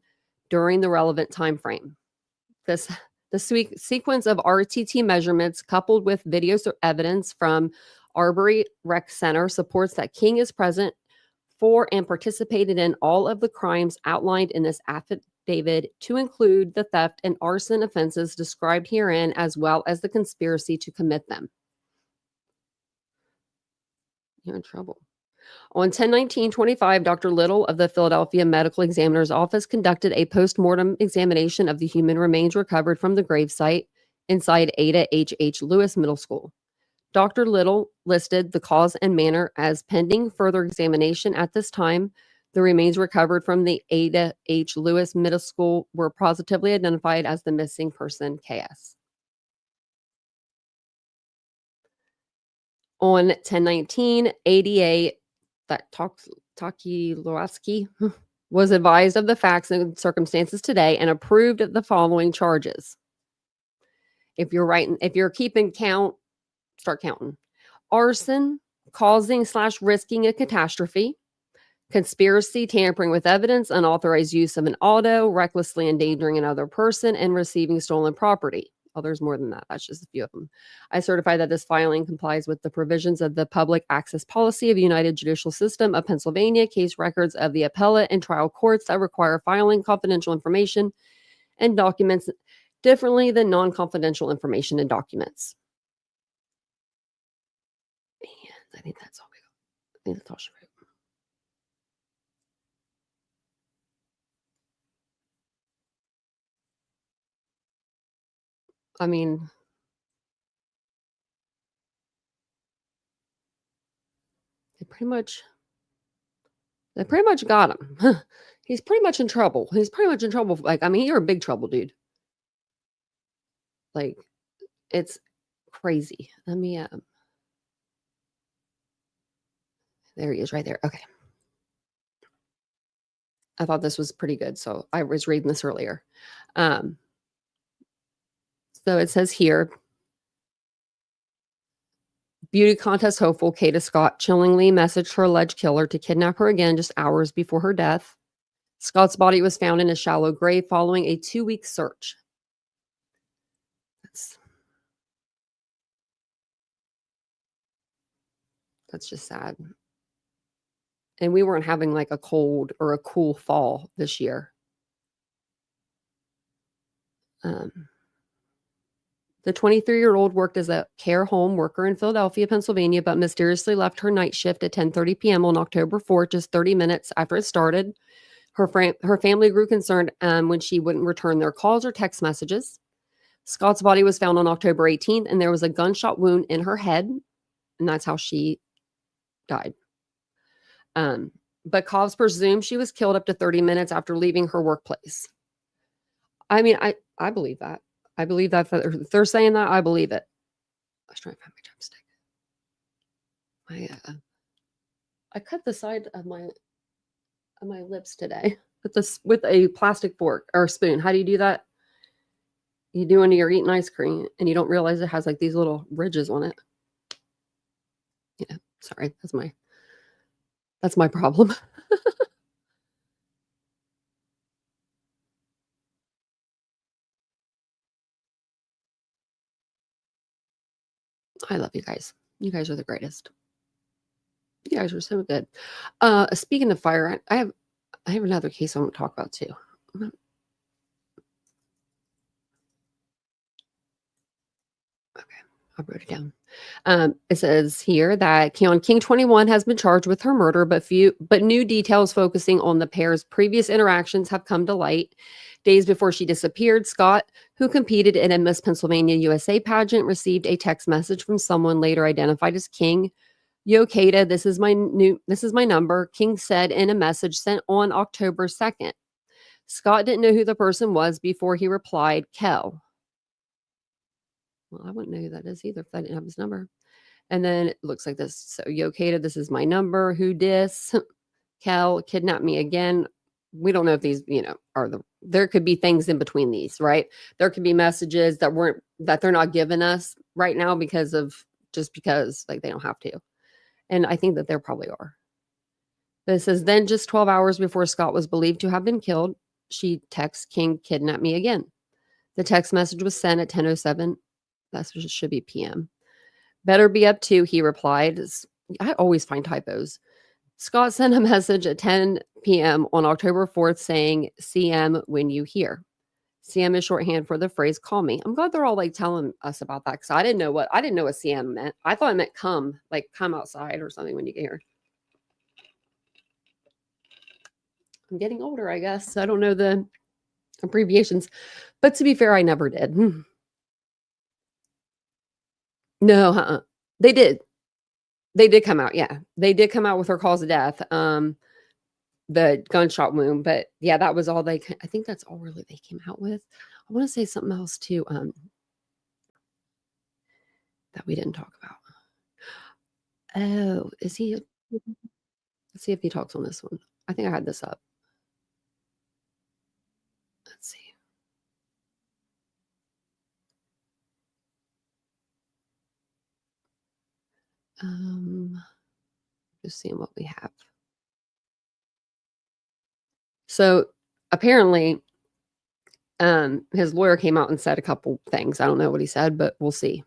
during the relevant time frame. The sequence of RTT measurements coupled with video evidence from Arbery Rec Center supports that King is present for and participated in all of the crimes outlined in this affidavit, to include the theft and arson offenses described herein, as well as the conspiracy to commit them. You're in trouble. On 10/19/25, Dr. Little of the Philadelphia Medical Examiner's Office conducted a post-mortem examination of the human remains recovered from the gravesite inside Ada H. Lewis Middle School. Dr. Little listed the cause and manner as pending further examination at this time. The remains recovered from the Ada H. Lewis Middle School were positively identified as the missing person, KS. On 10/19, ADA Takilowski was advised of the facts and circumstances today and approved the following charges. If you're keeping count, start counting. Arson, causing/risking a catastrophe. Conspiracy, tampering with evidence, unauthorized use of an auto, recklessly endangering another person, and receiving stolen property. Oh, there's more than that. That's just a few of them. I certify that this filing complies with the provisions of the public access policy of the United Judicial System of Pennsylvania, case records of the appellate and trial courts that require filing confidential information and documents differently than non-confidential information and documents. And I think that's all we got. I think that's all she wrote. I mean, they pretty much got him. He's pretty much in trouble. He's pretty much in trouble. Like, I mean, you're in big trouble, dude. Like, it's crazy. Let me there he is right there. Okay. I thought this was pretty good. So I was reading this earlier. So it says here, beauty contest hopeful Kada Scott chillingly messaged her alleged killer to kidnap her again just hours before her death. Scott's body was found in a shallow grave following a 2-week search. That's just sad. And we weren't having like a cold or a cool fall this year. The 23-year-old worked as a care home worker in Philadelphia, Pennsylvania, but mysteriously left her night shift at 10:30 p.m. on October 4th, just 30 minutes after it started. Her family grew concerned when she wouldn't return their calls or text messages. Scott's body was found on October 18th, and there was a gunshot wound in her head, and that's how she died. But cops presume she was killed up to 30 minutes after leaving her workplace. I mean, I believe that. I believe that if they're saying that, I believe it. I was trying to find my chopstick. I cut the side of my lips today with a plastic fork or spoon. How do you do that? You do when you're eating ice cream and you don't realize it has like these little ridges on it. Yeah, sorry, that's my problem. I love you guys. You guys are the greatest. You guys are so good. Speaking of fire, I have another case I want to talk about too. Okay, I wrote it down. It says here that Keon King 21 has been charged with her murder, but new details focusing on the pair's previous interactions have come to light. Days before she disappeared, Scott, who competed in a Miss Pennsylvania USA pageant, received a text message from someone later identified as King. Yo, Kada, this is my number, King said in a message sent on October 2nd. Scott didn't know who the person was before he replied, Kel. Well, I wouldn't know who that is either if I didn't have his number. And then it looks like this. So, yo, Kada, this is my number. Who dis? Kel, kidnap me again. We don't know if these, there could be things in between these, right? There could be messages that they're not giving us right now because like they don't have to. And I think that there probably are. But it says, then just 12 hours before Scott was believed to have been killed, she texts King, kidnap me again. The text message was sent at 10:07. That should be PM. Better be up to, he replied. I always find typos. Scott sent a message at 10 p.m. on October 4th saying, CM when you hear. CM is shorthand for the phrase, call me. I'm glad they're all like telling us about that because I didn't know what CM meant. I thought it meant come outside or something when you get here. I'm getting older, I guess. I don't know the abbreviations. But to be fair, I never did. No, they did. They did come out, yeah. They did come out with her cause of death, the gunshot wound. But yeah, that was all I think that's all really they came out with. I want to say something else too, that we didn't talk about. Oh, is he? Let's see if he talks on this one. I think I had this up. Let's see. Just seeing what we have. So apparently, his lawyer came out and said a couple things. I don't know what he said, but we'll see.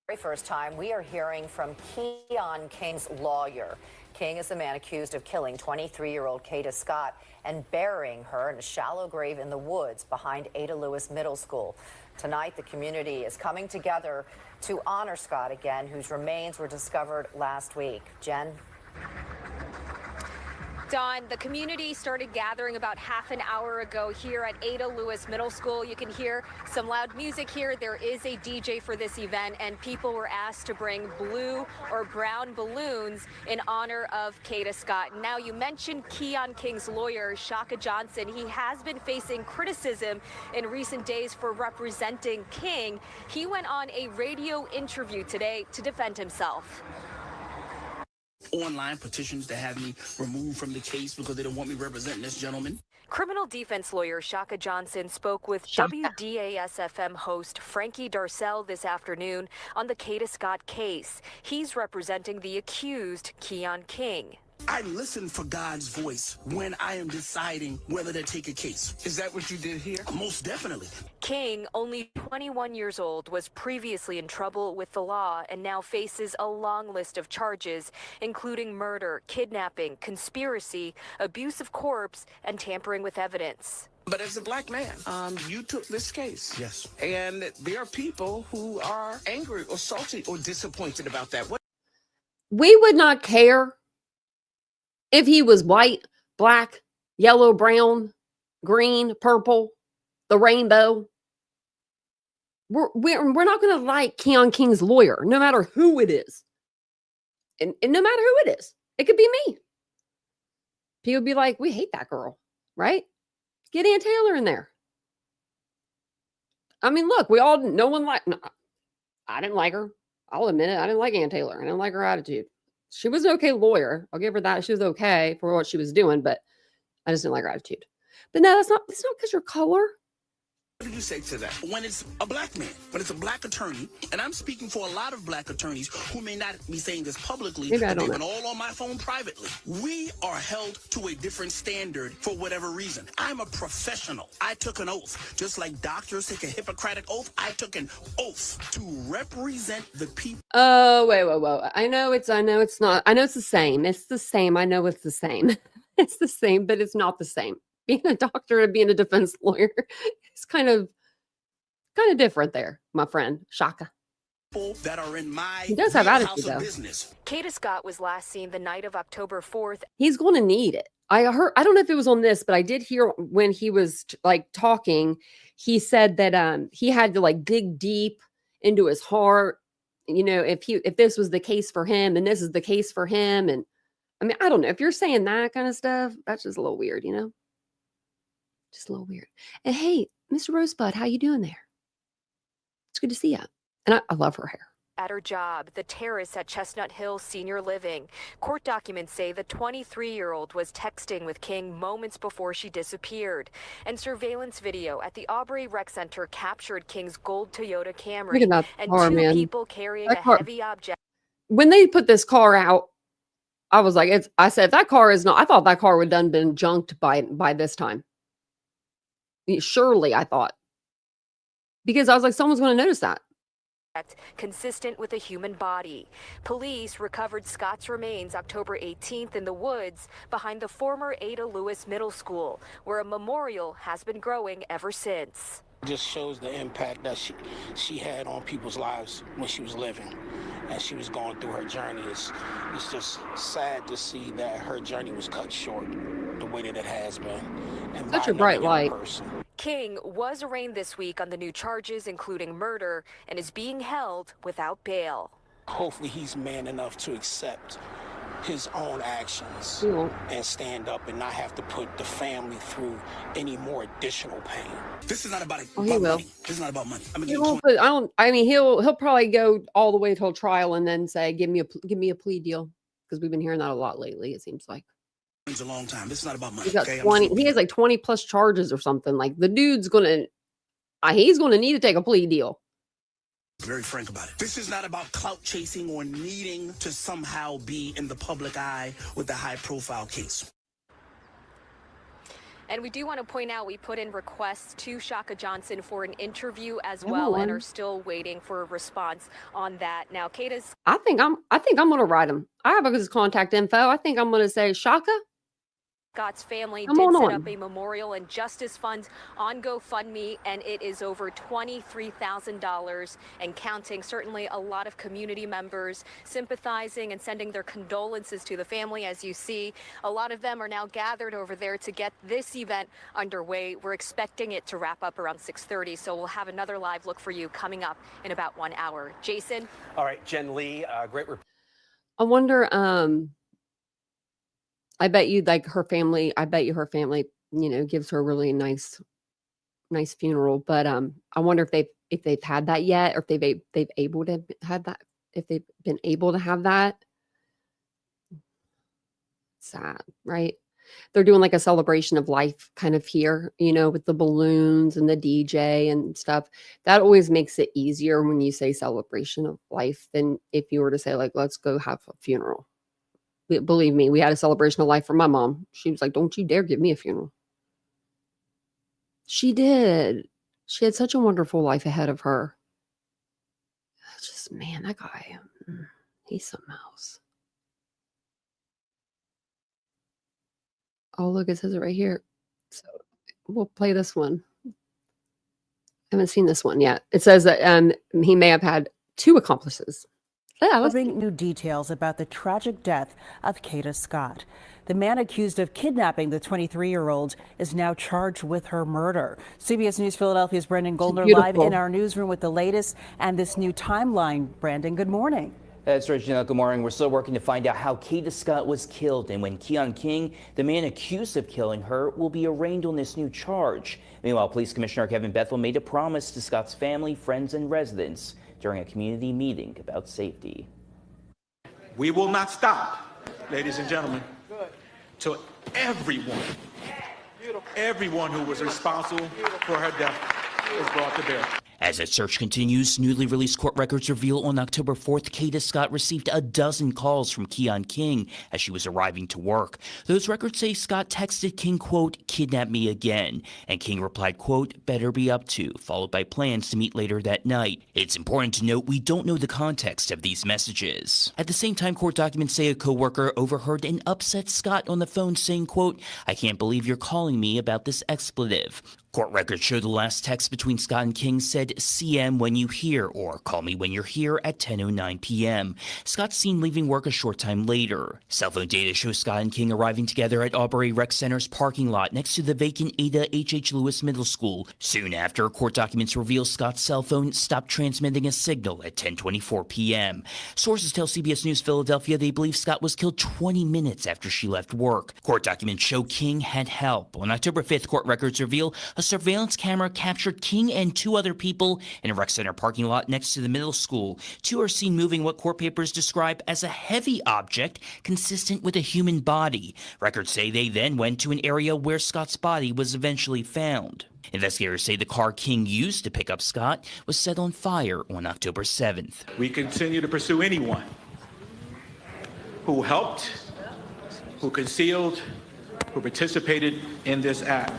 Very first time we are hearing from Keon King's lawyer. King is the man accused of killing 23-year-old Kada Scott and burying her in a shallow grave in the woods behind Ada Lewis Middle School. Tonight, the community is coming together to honor Scott again, whose remains were discovered last week. Jen? Dawn, the community started gathering about half an hour ago here at Ada Lewis Middle School. You can hear some loud music here. There is a DJ for this event, and people were asked to bring blue or brown balloons in honor of Kada Scott. Now, you mentioned Keon King's lawyer, Shaka Johnson. He has been facing criticism in recent days for representing King. He went on a radio interview today to defend himself. Online petitions to have me removed from the case because they don't want me representing this gentleman. Criminal defense lawyer Shaka Johnson spoke with WDAS-FM host Frankie Darcell this afternoon on the Kada Scott case. He's representing the accused Keon King. I listen for God's voice when I am deciding whether to take a case. Is that what you did here? Most definitely. King, only 21 years old, was previously in trouble with the law and now faces a long list of charges, including murder, kidnapping, conspiracy, abuse of corpse, and tampering with evidence. But as a black man, you took this case. Yes. And there are people who are angry or salty or disappointed about that. We would not care if he was white, black, yellow, brown, green, purple, the rainbow. We're not going to like Keon King's lawyer, no matter who it is. And no matter who it is. It could be me. People would be like, we hate that girl, right? Get Ann Taylor in there. I mean, look, I didn't like her. I'll admit it. I didn't like Ann Taylor. I didn't like her attitude. She was an okay lawyer. I'll give her that. She was okay for what she was doing, but I just didn't like her attitude. But no, it's not because you're color. What do you say to that? When it's a black man, when it's a black attorney, and I'm speaking for a lot of black attorneys who may not be saying this publicly, but they've been all on my phone privately. We are held to a different standard for whatever reason. I'm a professional. I took an oath. Just like doctors take a Hippocratic oath, I took an oath to represent the people. Oh, wait. I know it's not. I know it's the same. It's the same. I know it's the same. It's the same, but it's not the same. Being a doctor and being a defense lawyer is kind of different there, my friend. Shaka. That are in my he does have attitude, though. Business. Kada Scott was last seen the night of October 4th. He's going to need it. I don't know if it was on this, but I did hear when he was talking, he said that he had to dig deep into his heart. You know, if this was the case for him and this is the case for him. And I mean, I don't know if you're saying that kind of stuff, that's just a little weird, you know? Just a little weird. And hey, Mr. Rosebud, how you doing there? It's good to see you. And I love her hair. At her job, the terrace at Chestnut Hill Senior Living. Court documents say the 23-year-old was texting with King moments before she disappeared. And surveillance video at the Aubrey Rec Center captured King's gold Toyota Camry. Look at that and car, two man. people carrying a heavy object. When they put this car out, I was like, I said, if that car is not, I thought that car would have been junked by this time. Surely, I thought. Because I was like, someone's going to notice that. Consistent with a human body. Police recovered Scott's remains October 18th in the woods behind the former Ada Lewis Middle School, where a memorial has been growing ever since. It just shows the impact that she had on people's lives when she was living and she was going through her journey. It's just sad to see that her journey was cut short the way that it has been. And such a bright light. King was arraigned this week on the new charges, including murder, and is being held without bail. Hopefully he's man enough to accept his own actions and stand up and not have to put the family through any more additional pain. This is not about he will. money. This is not about money. He'll probably go all the way till trial and then say, give me a plea deal. Because we've been hearing that a lot lately, it seems like. It's a long time. This is not about money. He's got 20. He has 20 plus charges or something. Like the dude's he's gonna need to take a plea deal. Very frank about it. This is not about clout chasing or needing to somehow be in the public eye with a high-profile case. And we do want to point out we put in requests to Shaka Johnson for an interview as well, and are still waiting for a response on that. Now, Kada's. I think I'm gonna write him. I have his contact info. I think I'm gonna say, Shaka, Scott's family come did on set on. up a memorial and justice fund on GoFundMe, and it is over $23,000 and counting. Certainly a lot of community members sympathizing and sending their condolences to the family. As you see, a lot of them are now gathered over there to get this event underway. We're expecting it to wrap up around 6:30, so we'll have another live look for you coming up in about 1 hour. Jason? All right, Jen Lee, great report. I wonder, I bet you her family, gives her a really nice funeral. But I wonder if they've had that yet, or if they've able to have that, if they've been able to have that. Sad, right? They're doing like a celebration of life kind of here, with the balloons and the DJ and stuff. That always makes it easier when you say celebration of life than if you were to say, like, let's go have a funeral. Believe me, we had a celebration of life for my mom. She was like, don't you dare give me a funeral. She did. She had such a wonderful life ahead of her. Just, man, that guy, he's something else. Oh, look, it says it right here. So we'll play this one. I haven't seen this one yet. It says that he may have had 2 accomplices. Yeah, let's bring new details about the tragic death of Kada Scott. The man accused of kidnapping the 23-year-old is now charged with her murder. CBS News Philadelphia's Brendan Goldner live in our newsroom with the latest and this new timeline. Brandon, good morning. That's right, Janelle. Good morning. We're still working to find out how Kada Scott was killed and when Keon King, the man accused of killing her, will be arraigned on this new charge. Meanwhile, Police Commissioner Kevin Bethel made a promise to Scott's family, friends, and residents during a community meeting about safety. We will not stop, ladies and gentlemen, till everyone who was responsible for her death is brought to bear. As that search continues, newly released court records reveal on October 4th, Kada Scott received a dozen calls from Keon King as she was arriving to work. Those records say Scott texted King, quote, "Kidnap me again," and King replied, quote, "Better be up to," followed by plans to meet later that night. It's important to note we don't know the context of these messages. At the same time, court documents say a co-worker overheard an upset Scott on the phone saying, quote, "I can't believe you're calling me about this expletive." Court records show the last text between Scott and King said, "CM when you hear," or "Call me when you're here" at 10:09 p.m. Scott's seen leaving work a short time later. Cell phone data shows Scott and King arriving together at Aubrey Rec Center's parking lot next to the vacant Ada H.H. Lewis Middle School. Soon after, court documents reveal Scott's cell phone stopped transmitting a signal at 10:24 p.m. Sources tell CBS News Philadelphia they believe Scott was killed 20 minutes after she left work. Court documents show King had help. On October 5th, court records reveal a surveillance camera captured King and 2 other people in a rec center parking lot next to the middle school. 2 are seen moving what court papers describe as a heavy object consistent with a human body. Records say they then went to an area where Scott's body was eventually found. Investigators say the car King used to pick up Scott was set on fire on October 7th. We continue to pursue anyone who helped, who concealed, who participated in this act.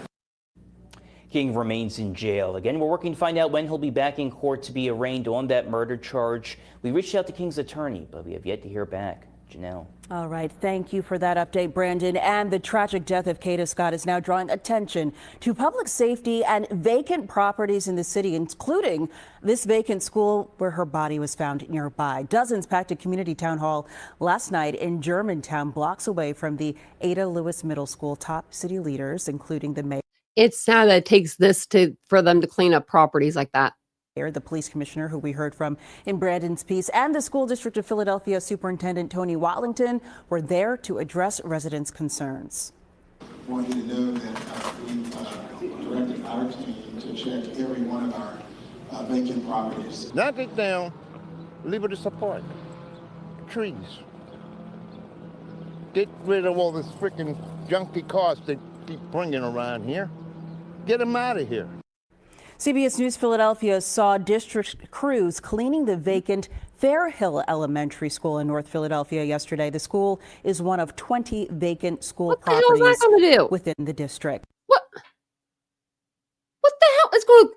King remains in jail. Again, we're working to find out when he'll be back in court to be arraigned on that murder charge. We reached out to King's attorney, but we have yet to hear back. Janelle. All right. Thank you for that update, Brandon. And the tragic death of Kada Scott is now drawing attention to public safety and vacant properties in the city, including this vacant school where her body was found nearby. Dozens packed a community town hall last night in Germantown, blocks away from the Ada Lewis Middle School. Top city leaders, including the mayor. It's sad that it takes this for them to clean up properties like that. The police commissioner, who we heard from in Brandon's piece, and the school district of Philadelphia Superintendent Tony Wallington were there to address residents' concerns. I want you to know that we've directed our team to check every one of our vacant properties. Knock it down, leave it as a park. Trees. Get rid of all this freaking junky cars they keep bringing around here. Get them out of here. CBS News Philadelphia saw district crews cleaning the vacant Fairhill Elementary School in North Philadelphia yesterday. The school is one of 20 vacant school properties what the hell is that going to do within the district. What the hell is going to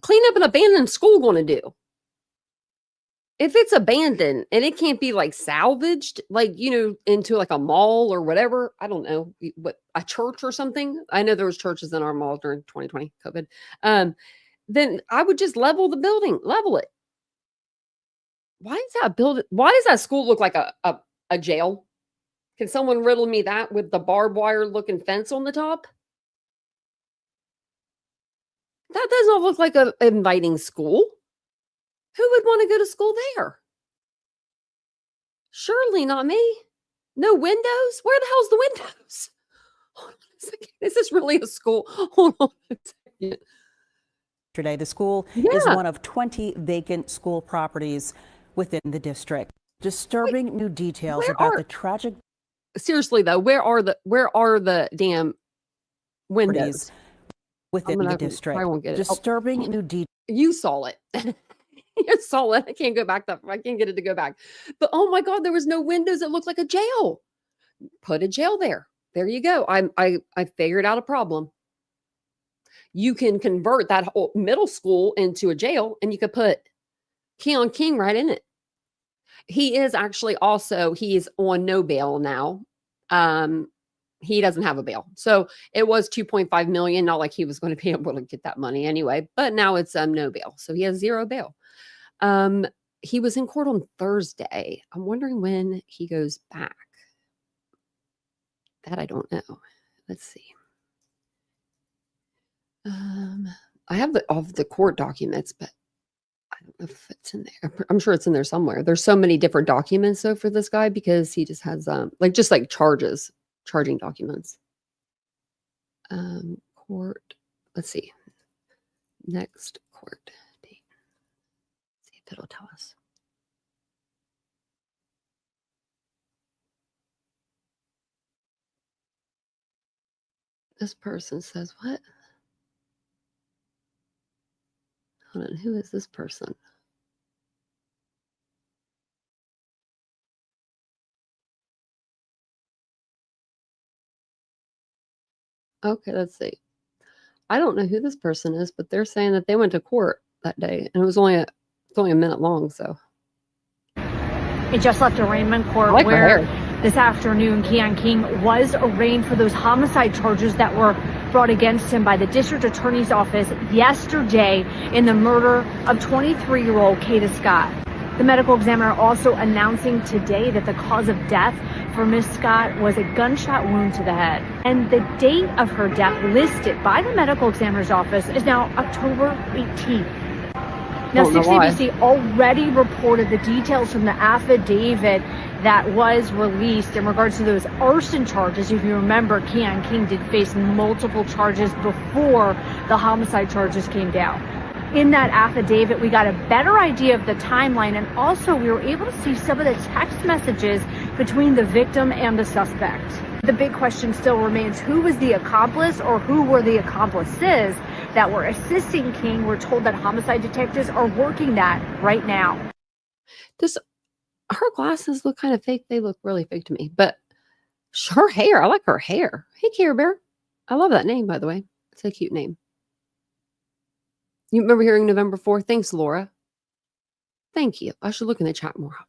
clean up an abandoned school going to do? If it's abandoned and it can't be like salvaged, like, you know, into like a mall or whatever, I don't know, what, a church or something. I know there was churches in our mall during 2020 COVID. Then I would just level the building, level it. Why does that school look like a jail? Can someone riddle me that with the barbed wire looking fence on the top? That does not look like an inviting school. Who would want to go to school there? Surely not me. No windows? Where the hell's the windows? Hold on a second. Is this really a school? Hold on a second. Today, the school is one of 20 vacant school properties within the district. Disturbing new details about the tragic. Seriously though, where are the damn windows within the district? I won't get it. Disturbing new details. You saw it. You saw it. I can't go back. I can't get it to go back. But oh my God, there was no windows. It looked like a jail. Put a jail there. There you go. I figured out a problem. You can convert that whole middle school into a jail, and you could put Keon King right in it. He is actually also, he's on no bail now. He doesn't have a bail. So it was 2.5 million, not like he was going to be able to get that money anyway, but now it's no bail. So he has zero bail. He was in court on Thursday. I'm wondering when he goes back. That I don't know. Let's see. I have all of the court documents, but I don't know if it's in there. I'm sure it's in there somewhere. There's so many different documents though for this guy because he just has like charging documents. Court. Let's see. Next court date. Let's see if it'll tell us. This person says what? Hold on, who is this person? Okay, let's see. I don't know who this person is, but they're saying that they went to court that day, and it's only a minute long. So it just left arraignment court where this afternoon Keon King was arraigned for those homicide charges that were brought against him by the district attorney's office yesterday in the murder of 23-year-old Kada Scott. The medical examiner also announcing today that the cause of death for Miss Scott was a gunshot wound to the head. And the date of her death listed by the medical examiner's office is now October 18th. Now, 6ABC already reported the details from the affidavit that was released in regards to those arson charges. If you remember, Keon King did face multiple charges before the homicide charges came down. In that affidavit, we got a better idea of the timeline, and also we were able to see some of the text messages between the victim and the suspect. The big question still remains, who was the accomplice or who were the accomplices that were assisting King? We're told that homicide detectives are working that right now. Does her glasses look kind of fake? They look really fake to me, but her hair, I like her hair. Hey, Care Bear. I love that name, by the way. It's a cute name. You remember hearing November 4th? Thanks, Laura. Thank you. I should look in the chat more often.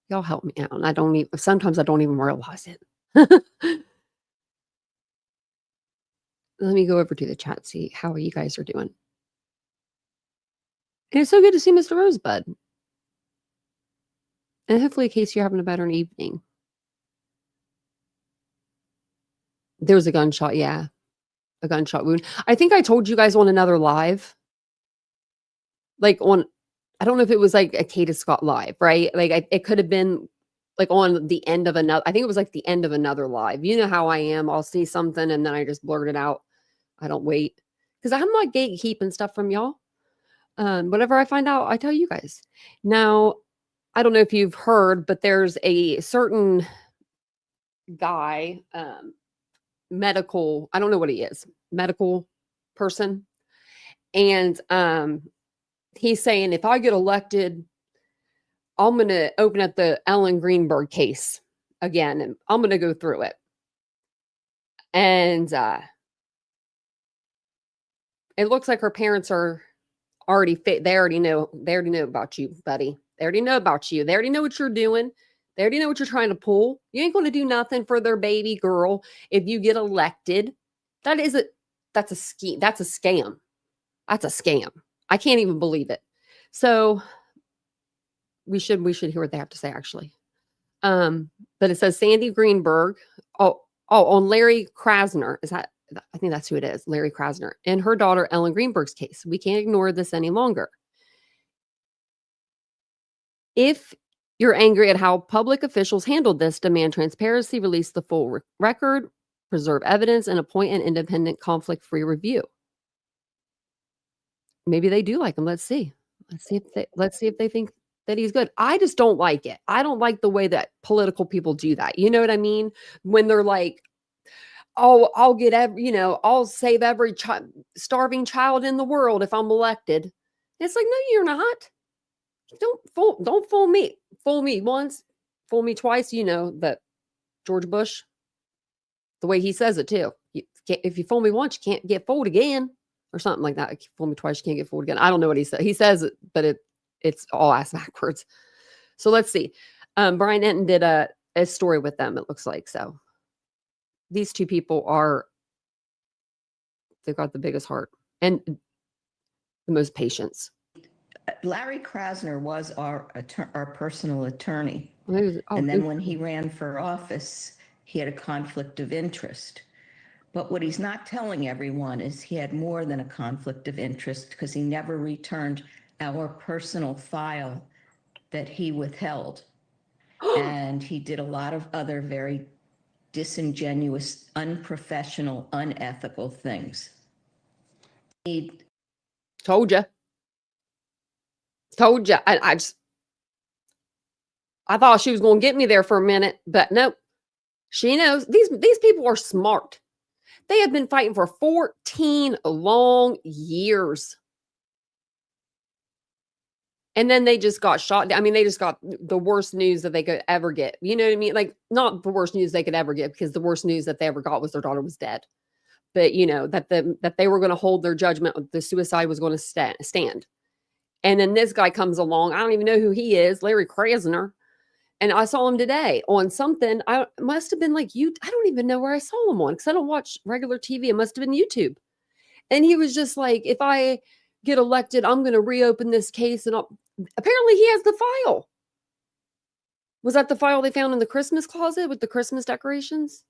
Y'all help me out. And sometimes I don't even realize it. Let me go over to the chat, see how you guys are doing. And it's so good to see Mr. Rosebud. And hopefully, Casey, you're having a better evening. There was a gunshot, yeah. A gunshot wound. I think I told you guys on another live. Like I don't know if it was like a Kada Scott live, right? Like it could have been like on the end of another. I think it was like the end of another live. You know how I am. I'll see something and then I just blurt it out. I don't wait. Because I'm not gatekeeping stuff from y'all. Whatever I find out, I tell you guys. Now, I don't know if you've heard, but there's a certain guy, medical, I don't know what he is, medical person. And he's saying, if I get elected, I'm going to open up the Ellen Greenberg case again, and I'm going to go through it. And it looks like her parents are already fit. They already know about you, buddy. They already know about you. They already know what you're doing. They already know what you're trying to pull. You ain't going to do nothing for their baby girl if you get elected. That's a scheme. That's a scam. That's a scam. I can't even believe it. So we should hear what they have to say, actually. But it says Sandy Greenberg. On Larry Krasner. I think that's who it is, Larry Krasner, and her daughter Ellen Greenberg's case. We can't ignore this any longer. If you're angry at how public officials handled this, demand transparency, release the full record, preserve evidence, and appoint an independent conflict-free review. Maybe they do like him. Let's see. Let's see if they think that he's good. I just don't like it. I don't like the way that political people do that. You know what I mean? When they're like, "Oh, I'll get I'll save every starving child in the world if I'm elected." It's like, no, you're not. Don't fool me. Fool me once, fool me twice. You know that George Bush, the way he says it too. If you fool me once, you can't get fooled again, or something like that. If you fool me twice, you can't get fooled again. I don't know what he said. He says it, but it's all ass backwards. So let's see. Brian Enton did a story with them. It looks like so. These two people they've got the biggest heart and the most patience. Larry Krasner was our personal attorney. And then when he ran for office, he had a conflict of interest. But what he's not telling everyone is he had more than a conflict of interest, because he never returned our personal file that he withheld. And he did a lot of other very disingenuous, unprofessional, unethical things. Told you. I thought she was going to get me there for a minute, but nope. She knows. These people are smart. They have been fighting for 14 long years. And then they just got shot. I mean, they just got the worst news that they could ever get. You know what I mean? Like, not the worst news they could ever get, because the worst news that they ever got was their daughter was dead. But, that they were going to hold their judgment. The suicide was going to stand. And then this guy comes along. I don't even know who he is, Larry Krasner. And I saw him today on something. I must have been like I don't even know where I saw him on, because I don't watch regular TV. It must have been YouTube. And he was just like, if I get elected, I'm going to reopen this case. And apparently he has the file. Was that the file they found in the Christmas closet with the Christmas decorations?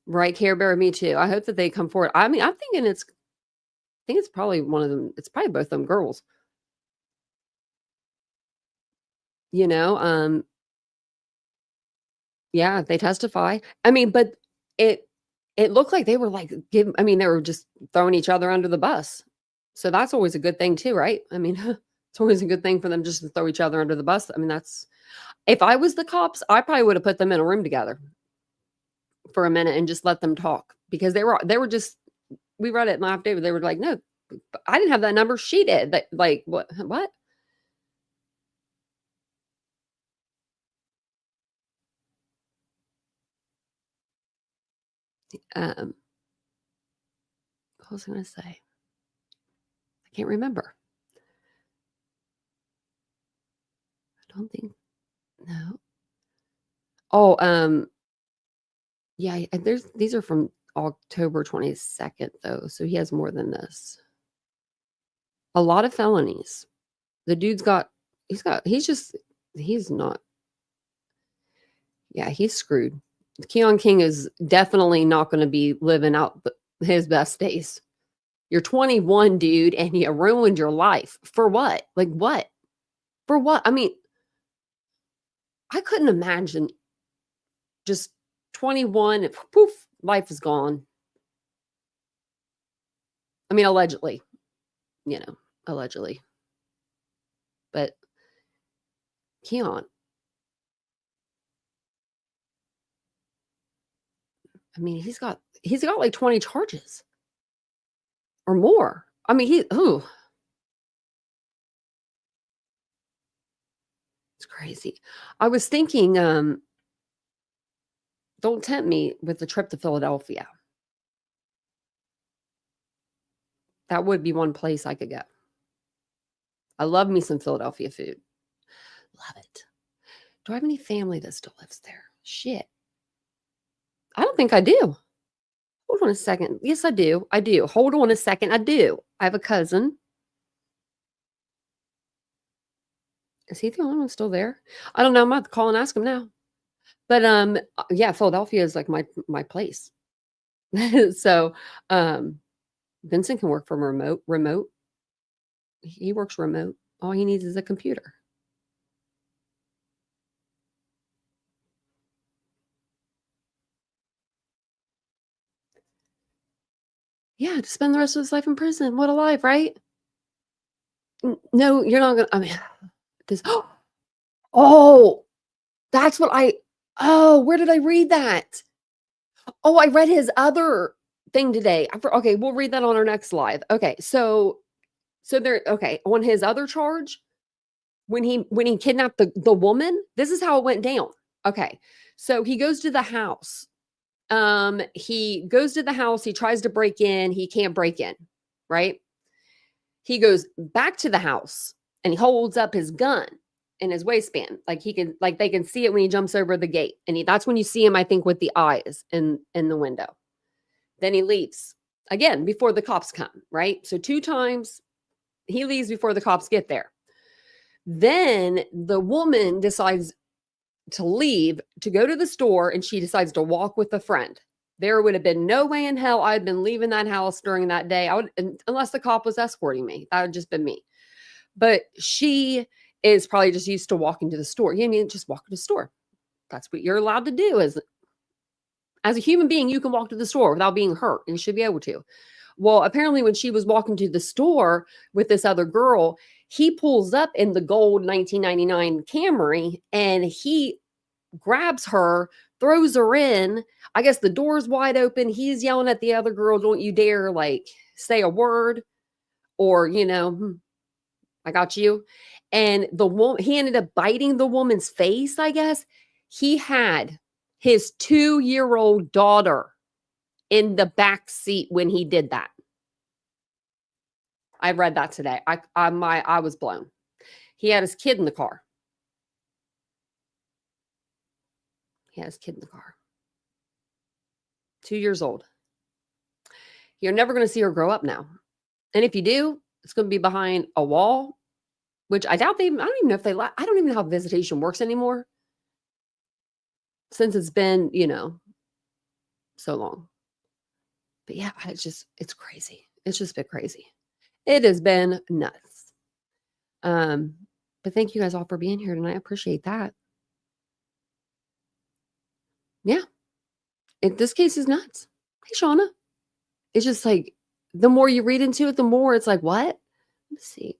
Right, Care Bear, me too. I hope that they come forward. I mean, I'm thinking it's probably one of them. It's probably both them girls. Yeah, if they testify. I mean, but it looked like they were like they were just throwing each other under the bus. So that's always a good thing too, right? I mean, it's always a good thing for them just to throw each other under the bus. I mean, if I was the cops, I probably would have put them in a room together for a minute and just let them talk, because they were just, we read it in Affidavit. They were like, no, I didn't have that number. She did. Like, what? What was I going to say? I can't remember. I don't think. No. Oh, yeah. These are from October 22nd, though, so he has more than this. A lot of felonies. The dude's he's not. Yeah, he's screwed. Keon King is definitely not going to be living out his best days. You're 21, dude, and you ruined your life. For what? Like, what? For what? I mean, I couldn't imagine just 21, poof, life is gone. I mean, allegedly. Allegedly. But Keon. I mean, he's got like 20 charges or more. I mean, it's crazy. I was thinking, don't tempt me with the trip to Philadelphia. That would be one place I could go. I love me some Philadelphia food. Love it. Do I have any family that still lives there? Shit. I don't think I do. Hold on a second. Yes, I do. I do. Hold on a second. I do. I have a cousin. Is he the only one still there? I don't know. I'm about to call and ask him now. But yeah, Philadelphia is like my place. So Vincent can work from remote. He works remote. All he needs is a computer. Yeah, to spend the rest of his life in prison. What a life, right? No, you're not gonna. I mean, this. Oh, that's what I. Oh, where did I read that? Oh, I read his other thing today. Okay, we'll read that on our next live. Okay, so there. Okay, on his other charge, when he kidnapped the woman, this is how it went down. Okay, so he goes to the house. He goes to the house. He tries to break in. He can't break in. Right. He goes back to the house and he holds up his gun in his waistband. Like they can see it when he jumps over the gate. And that's when you see him, I think, with the eyes in the window. Then he leaves again before the cops come, right? So 2 times he leaves before the cops get there. Then the woman decides to leave to go to the store and she decides to walk with a friend. There would have been no way in hell I'd been leaving that house during that day. Unless the cop was escorting me. That would just been me. But she is probably just used to walking to the store. You know what I mean? Just walk to the store. That's what you're allowed to do as a human being. You can walk to the store without being hurt. And you should be able to. Well, apparently when she was walking to the store with this other girl, he pulls up in the gold 1999 Camry and he grabs her, throws her in. I guess the door's wide open. He's yelling at the other girl, don't you dare say a word or, I got you. And the woman, he ended up biting the woman's face, I guess. He had his 2-year-old daughter in the back seat when he did that. I read that today. I was blown. He had his kid in the car. He had his kid in the car. 2 years old. You're never going to see her grow up now. And if you do, it's going to be behind a wall, which I doubt I don't even know if I don't even know how visitation works anymore. Since it's been, so long. But yeah, it's crazy. It's just been crazy. It has been nuts. But thank you guys all for being here tonight. I appreciate that. Yeah. This case is nuts. Hey, Shauna. It's just like, the more you read into it, the more it's like, what? Let's see.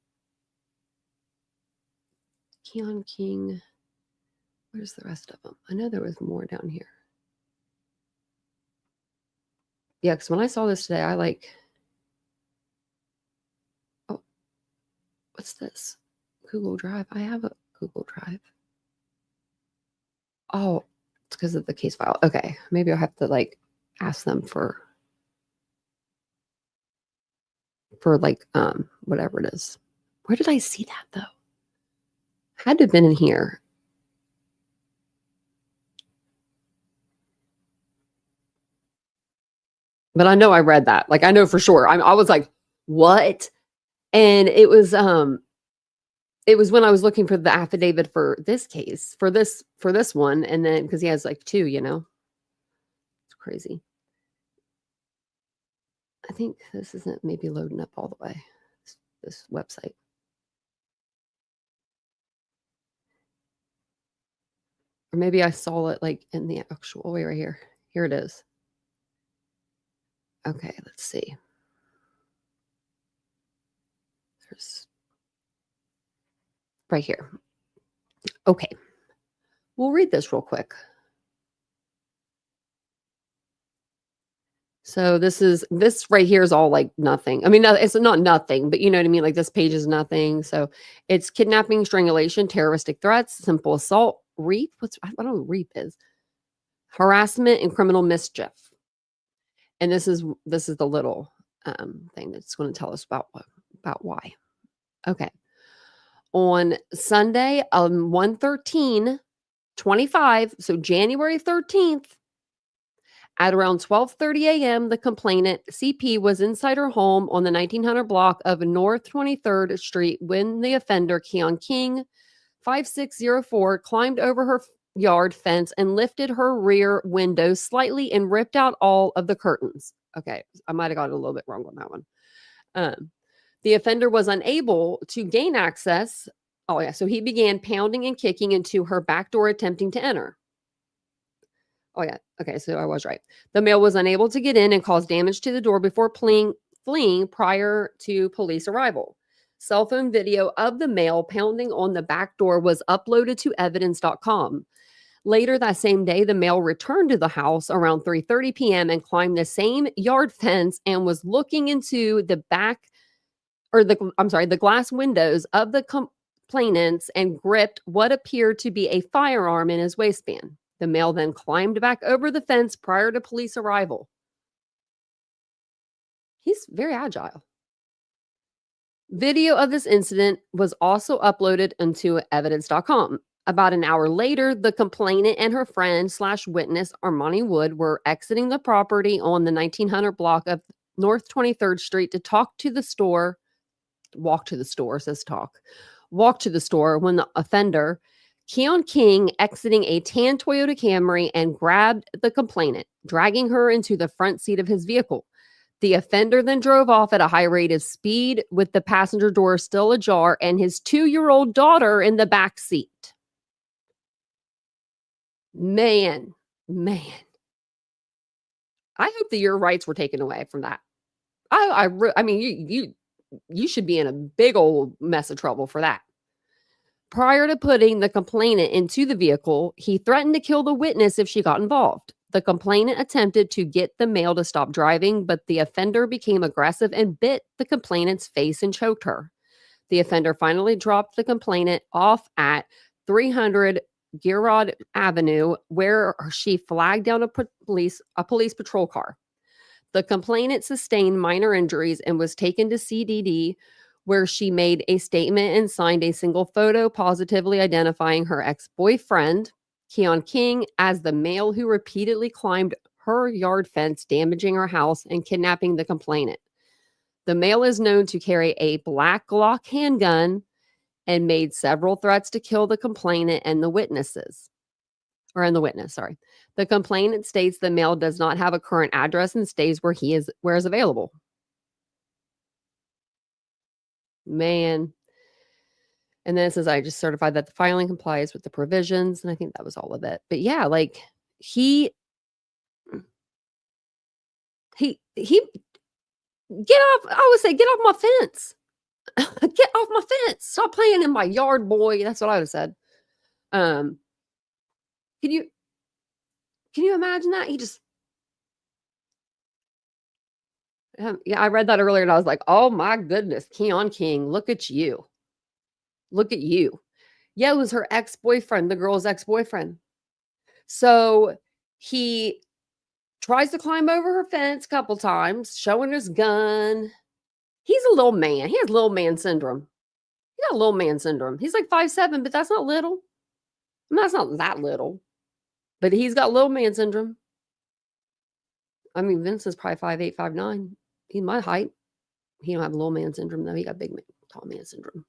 Keon King. Where's the rest of them? I know there was more down here. Yeah, because when I saw this today, oh, what's this? Google Drive. I have a Google Drive. Oh, it's because of the case file. Okay, maybe I'll have to ask them for whatever it is. Where did I see that though? Had to have been in here. But I know I read that. I know for sure. I was like, what? And it was when I was looking for the affidavit for this case, for this one, and then because he has 2, it's crazy. I think this isn't maybe loading up all the way. This website. Or maybe I saw it in the actual way right here. Here it is. Okay, let's see. There's right here. Okay. We'll read this real quick. So this right here is all like nothing. I mean, it's not nothing, but you know what I mean? Like this page is nothing. So it's kidnapping, strangulation, terroristic threats, simple assault, rape. I don't know what rape is. Harassment and criminal mischief. And this is the little thing that's going to tell us about why. Okay. On Sunday, 1/13/25, so January 13th, at around 12:30 a.m., the complainant, CP, was inside her home on the 1900 block of North 23rd Street when the offender, Keon King, 5604, climbed over her yard fence and lifted her rear window slightly and ripped out all of the curtains. Okay, I might have got it a little bit wrong on that one. The offender was unable to gain access. Oh, yeah. So he began pounding and kicking into her back door, attempting to enter. Oh, yeah. Okay. So I was right. The male was unable to get in and caused damage to the door before fleeing prior to police arrival. Cell phone video of the male pounding on the back door was uploaded to evidence.com. Later that same day, the male returned to the house around 3:30 p.m. and climbed the same yard fence and was looking into the glass windows of the complainants and gripped what appeared to be a firearm in his waistband. The male then climbed back over the fence prior to police arrival. He's very agile. Video of this incident was also uploaded onto evidence.com. About an hour later, the complainant and her friend/witness, Armani Wood, were exiting the property on the 1900 block of North 23rd Street to walk to the store when the offender, Keon King, exiting a tan Toyota Camry and grabbed the complainant, dragging her into the front seat of his vehicle. The offender then drove off at a high rate of speed with the passenger door still ajar and his 2-year-old daughter in the back seat. Man. I hope that your rights were taken away from that. I mean, you should be in a big old mess of trouble for that. Prior to putting the complainant into the vehicle, he threatened to kill the witness if she got involved. The complainant attempted to get the male to stop driving, but the offender became aggressive and bit the complainant's face and choked her. The offender finally dropped the complainant off at 300 Girard Avenue, where she flagged down a police patrol car. The complainant sustained minor injuries and was taken to CDD, where she made a statement and signed a single photo positively identifying her ex-boyfriend, Keon King, as the male who repeatedly climbed her yard fence, damaging her house and kidnapping the complainant. The male is known to carry a black Glock handgun and made several threats to kill the complainant and the witness, sorry. The complainant states the male does not have a current address and stays where is available. Man. And then it says, I just certified that the filing complies with the provisions. And I think that was all of it. But yeah, like he get off. I would say, get off my fence. Get off my fence. Stop playing in my yard, boy. That's what I would have said. Can you imagine that? He just, yeah, I read that earlier and I was like, oh my goodness, Keon King, look at you. Look at you. Yeah, it was her ex-boyfriend, the girl's ex-boyfriend. So he tries to climb over her fence a couple times, showing his gun. He's a little man. He has little man syndrome. He got little man syndrome. He's like 5'7", but that's not little. I mean, that's not that little. But he's got little man syndrome. I mean, Vince is probably 5'8", 5'9". He's my height. He don't have little man syndrome, though. He got big man, tall man syndrome.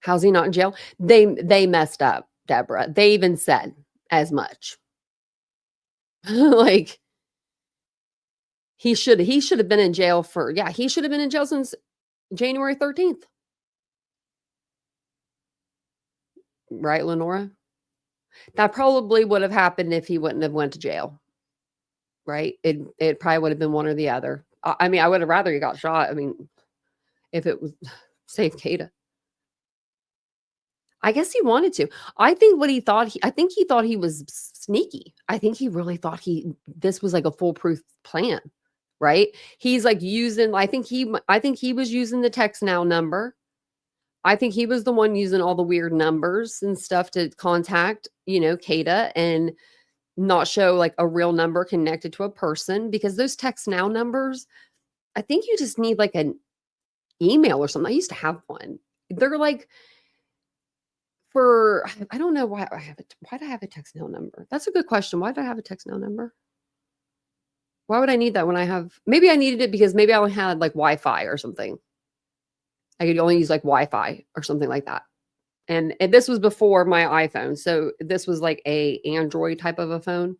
How's he not in jail? They messed up, Deborah. They even said as much. Like, he should have been in jail he should have been in jail since January 13th. Right, Lenora? That probably would have happened if he wouldn't have went to jail. Right? It probably would have been one or the other. I mean, I would have rather he got shot. I mean, if it was save Kada. I guess he wanted to. I think he thought he was sneaky. I think he really thought this was like a foolproof plan. right? He's like using, I think he was using the text now number. I think he was the one using all the weird numbers and stuff to contact, Kada, and not show like a real number connected to a person, because those text now numbers, I think you just need like an email or something. I used to have one. They're like I don't know why I have it. Why do I have a text now number? That's a good question. Why do I have a text now number? Why would I need that when maybe I needed it because maybe I only had like Wi-Fi or something. I could only use like Wi-Fi or something like that. And this was before my iPhone. So this was like a Android type of a phone.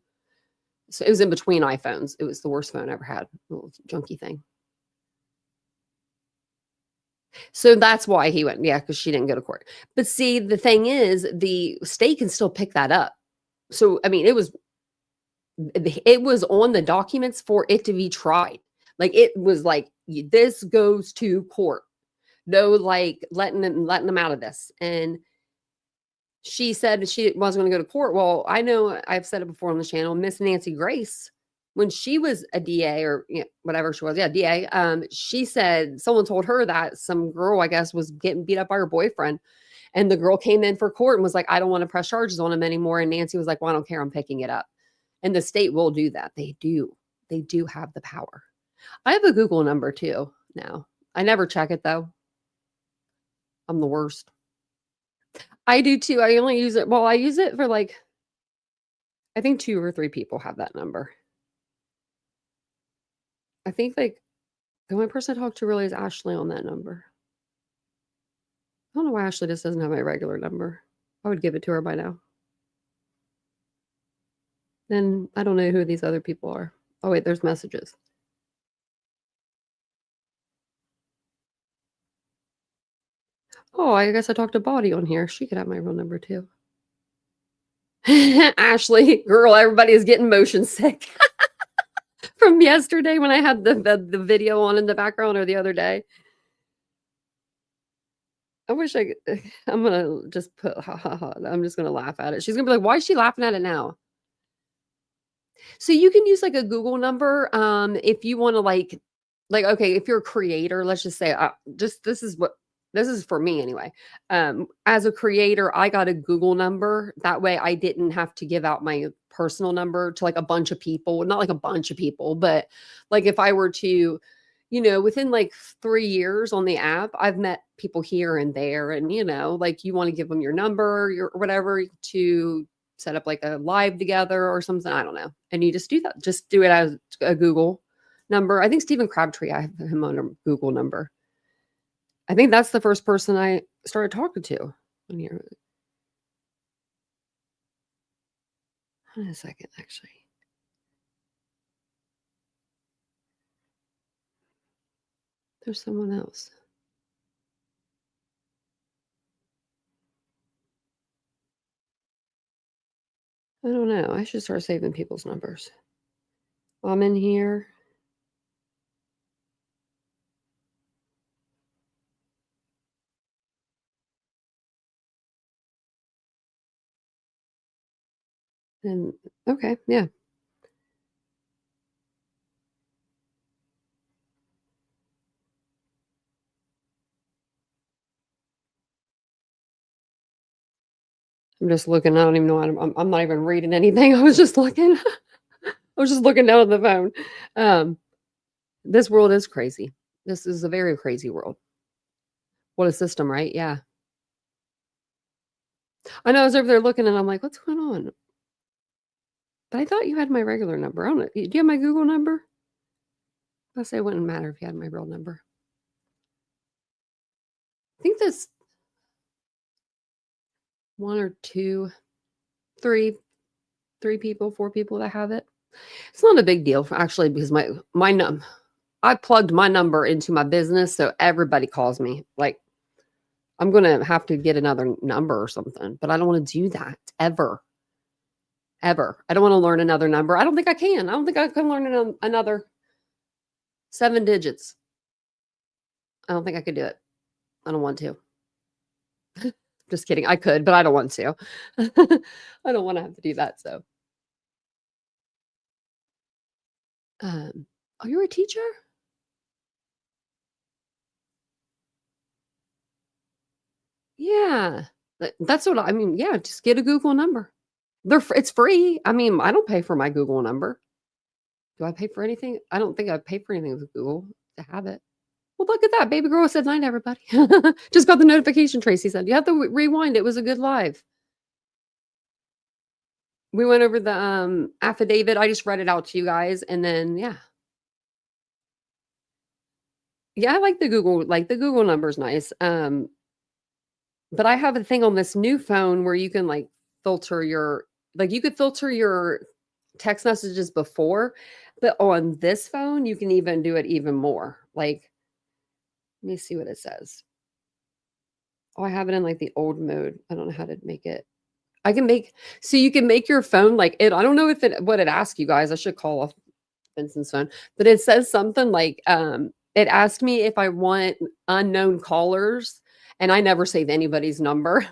So it was in between iPhones. It was the worst phone I ever had. A little junky thing. So that's why he went, yeah, because she didn't go to court. But see, the thing is, the state can still pick that up. So, I mean, it was on the documents for it to be tried. Like, it was like, this goes to court. No, like, letting them out of this. And she said she wasn't going to go to court. Well, I know I've said it before on the channel, Miss Nancy Grace, when she was a DA or whatever she was, DA, she said someone told her that some girl, I guess, was getting beat up by her boyfriend. And the girl came in for court and was like, I don't want to press charges on him anymore. And Nancy was like, well, I don't care. I'm picking it up. And the state will do that. They do. They do have the power. I have a Google number too now. I never check it though. I'm the worst. I do too. I only use it. Well, I use it for like, I think 2 or 3 people have that number. I think like the only person I talk to really is Ashley on that number. I don't know why Ashley just doesn't have my regular number. I would give it to her by now. Then I don't know who these other people are. Oh, wait, there's messages. Oh, I guess I talked to Body on here. She could have my real number too. Ashley, girl, everybody is getting motion sick from yesterday when I had the video on in the background, or the other day. I wish I could. I'm going to just put, ha, ha, ha. I'm just going to laugh at it. She's going to be like, why is she laughing at it now? So you can use like a Google number if you want to like, okay, if you're a creator, let's just say, this is for me anyway. As a creator, I got a Google number. That way I didn't have to give out my personal number to like a bunch of people. Not like a bunch of people, but like if I were to, within like 3 years on the app, I've met people here and there. And, like you want to give them your number, your whatever, to set up like a live together or something. I don't know. And you just do that. Just do it as a Google number. I think Stephen Crabtree, I have him on a Google number. I think that's the first person I started talking to. Hold on a second, actually. There's someone else. I don't know. I should start saving people's numbers. I'm in here. And okay, yeah. I'm just looking. I don't even know. I'm not even reading anything. I was just looking. I was just looking down at the phone. This world is crazy. This is a very crazy world. What a system, right? Yeah. I know I was over there looking and I'm like, what's going on? But I thought you had my regular number. I don't know. Do you have my Google number? I say it wouldn't matter if you had my real number. I think that's 1 or 2, 3 people, 4 people that have it. It's not a big deal actually, because I plugged my number into my business, so everybody calls me. Like, I'm going to have to get another number or something, but I don't want to do that ever. Ever. I don't want to learn another number. I don't think I can. I don't think I can learn another 7 digits. I don't think I could do it. I don't want to. Just kidding. I could, but I don't want to. I don't want to have to do that. So, Oh, you're a teacher? Yeah. That's what I mean. Yeah, just get a Google number. It's free. I mean, I don't pay for my Google number. Do I pay for anything? I don't think I pay for anything with Google to have it. Well, look at that. Baby girl said night, everybody. Just got the notification, Tracy said. You have to rewind. It was a good live. We went over the affidavit. I just read it out to you guys. And then, yeah. Yeah, I like the Google number's nice. But I have a thing on this new phone where you can filter you could filter your text messages before, but on this phone, you can even do it even more. Let me see what it says. Oh, I have it in the old mode. I don't know how to make it. So you can make your phone it. I don't know what it asks you guys. I should call off Vincent's phone, but it says something it asked me if I want unknown callers, and I never save anybody's number.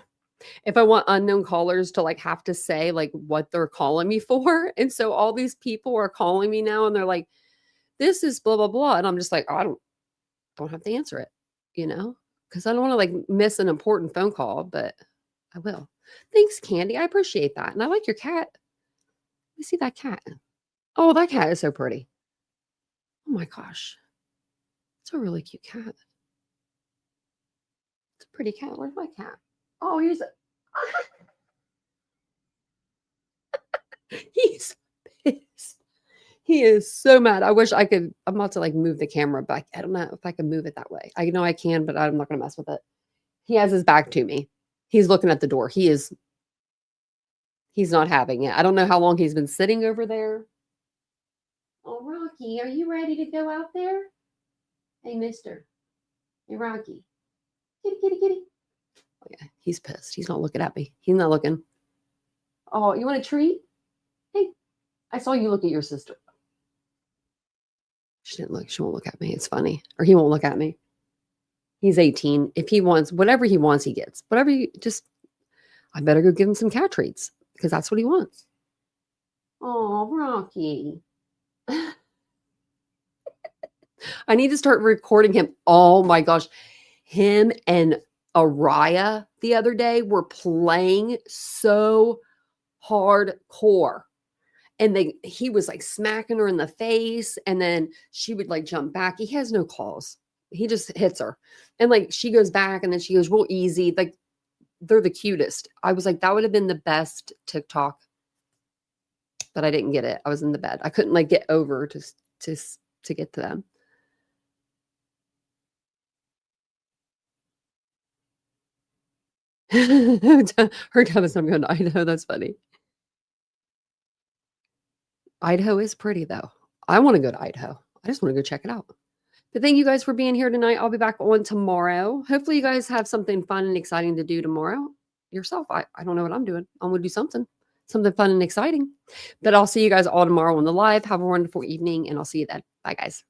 If I want unknown callers to have to say what they're calling me for. And so all these people are calling me now and they're like, this is blah, blah, blah. And I'm just like, I don't have to answer it, because I don't want to miss an important phone call, but I will. Thanks, Candy. I appreciate that. And I like your cat. Let me see that cat. Oh, that cat is so pretty. Oh my gosh. It's a really cute cat. It's a pretty cat. Where's my cat? Oh, he's pissed. He is so mad. I wish I could. I'm about to move the camera back. I don't know if I can move it that way. I know I can, but I'm not going to mess with it. He has his back to me. He's looking at the door. He's not having it. I don't know how long he's been sitting over there. Oh, Rocky, are you ready to go out there? Hey, mister. Hey, Rocky. Kitty, kitty, kitty. Oh, yeah, he's pissed. He's not looking at me. He's not looking. Oh, you want a treat? Hey, I saw you look at your sister. She didn't look. She won't look at me. It's funny. Or he won't look at me. He's 18. If he wants, whatever he wants, he gets. I better go give him some cat treats because that's what he wants. Oh, Rocky. I need to start recording him. Oh my gosh. Him and Araya the other day were playing so hardcore. And he was smacking her in the face, and then she would jump back. He has no claws. He just hits her. And she goes back, and then she goes real easy. They're the cutest. I was that would have been the best TikTok, but I didn't get it. I was in the bed. I couldn't get over to get to them. Her dad is not going to Idaho. That's funny. Idaho is pretty, though. I want to go to Idaho. I just want to go check it out. But thank you guys for being here tonight. I'll be back on tomorrow. Hopefully you guys have something fun and exciting to do tomorrow yourself. I don't know what I'm doing. I'm going to do something fun and exciting. But I'll see you guys all tomorrow on the live. Have a wonderful evening, and I'll see you then. Bye, guys.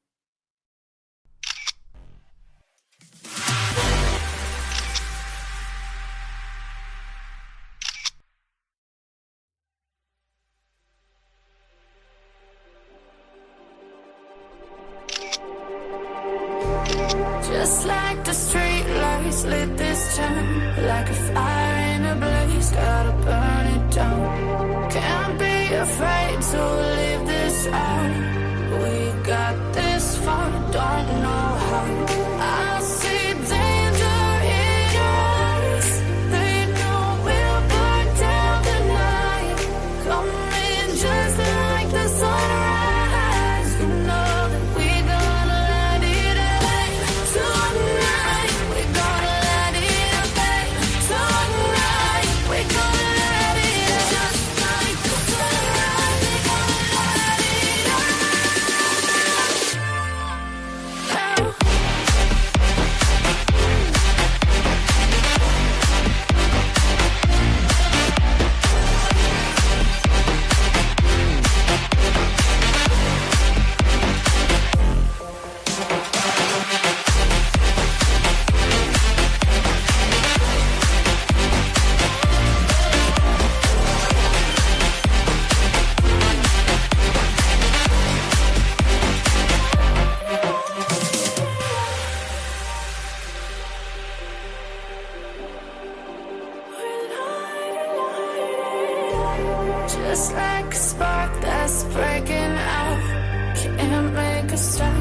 Just like the street lights lit this town, like a fire in a blaze, gotta burn it down. Can't be afraid to leave this out. We got this far, don't know how. I see danger in your eyes. They know we'll burn down the night. Coming just like the sunrise. You know that we gonna let it out. Tonight, we're gonna let it out. Tonight, we're gonna let it out. Just like the sunrise, we're gonna let it out. a spark that's breaking out. Can't make a stop.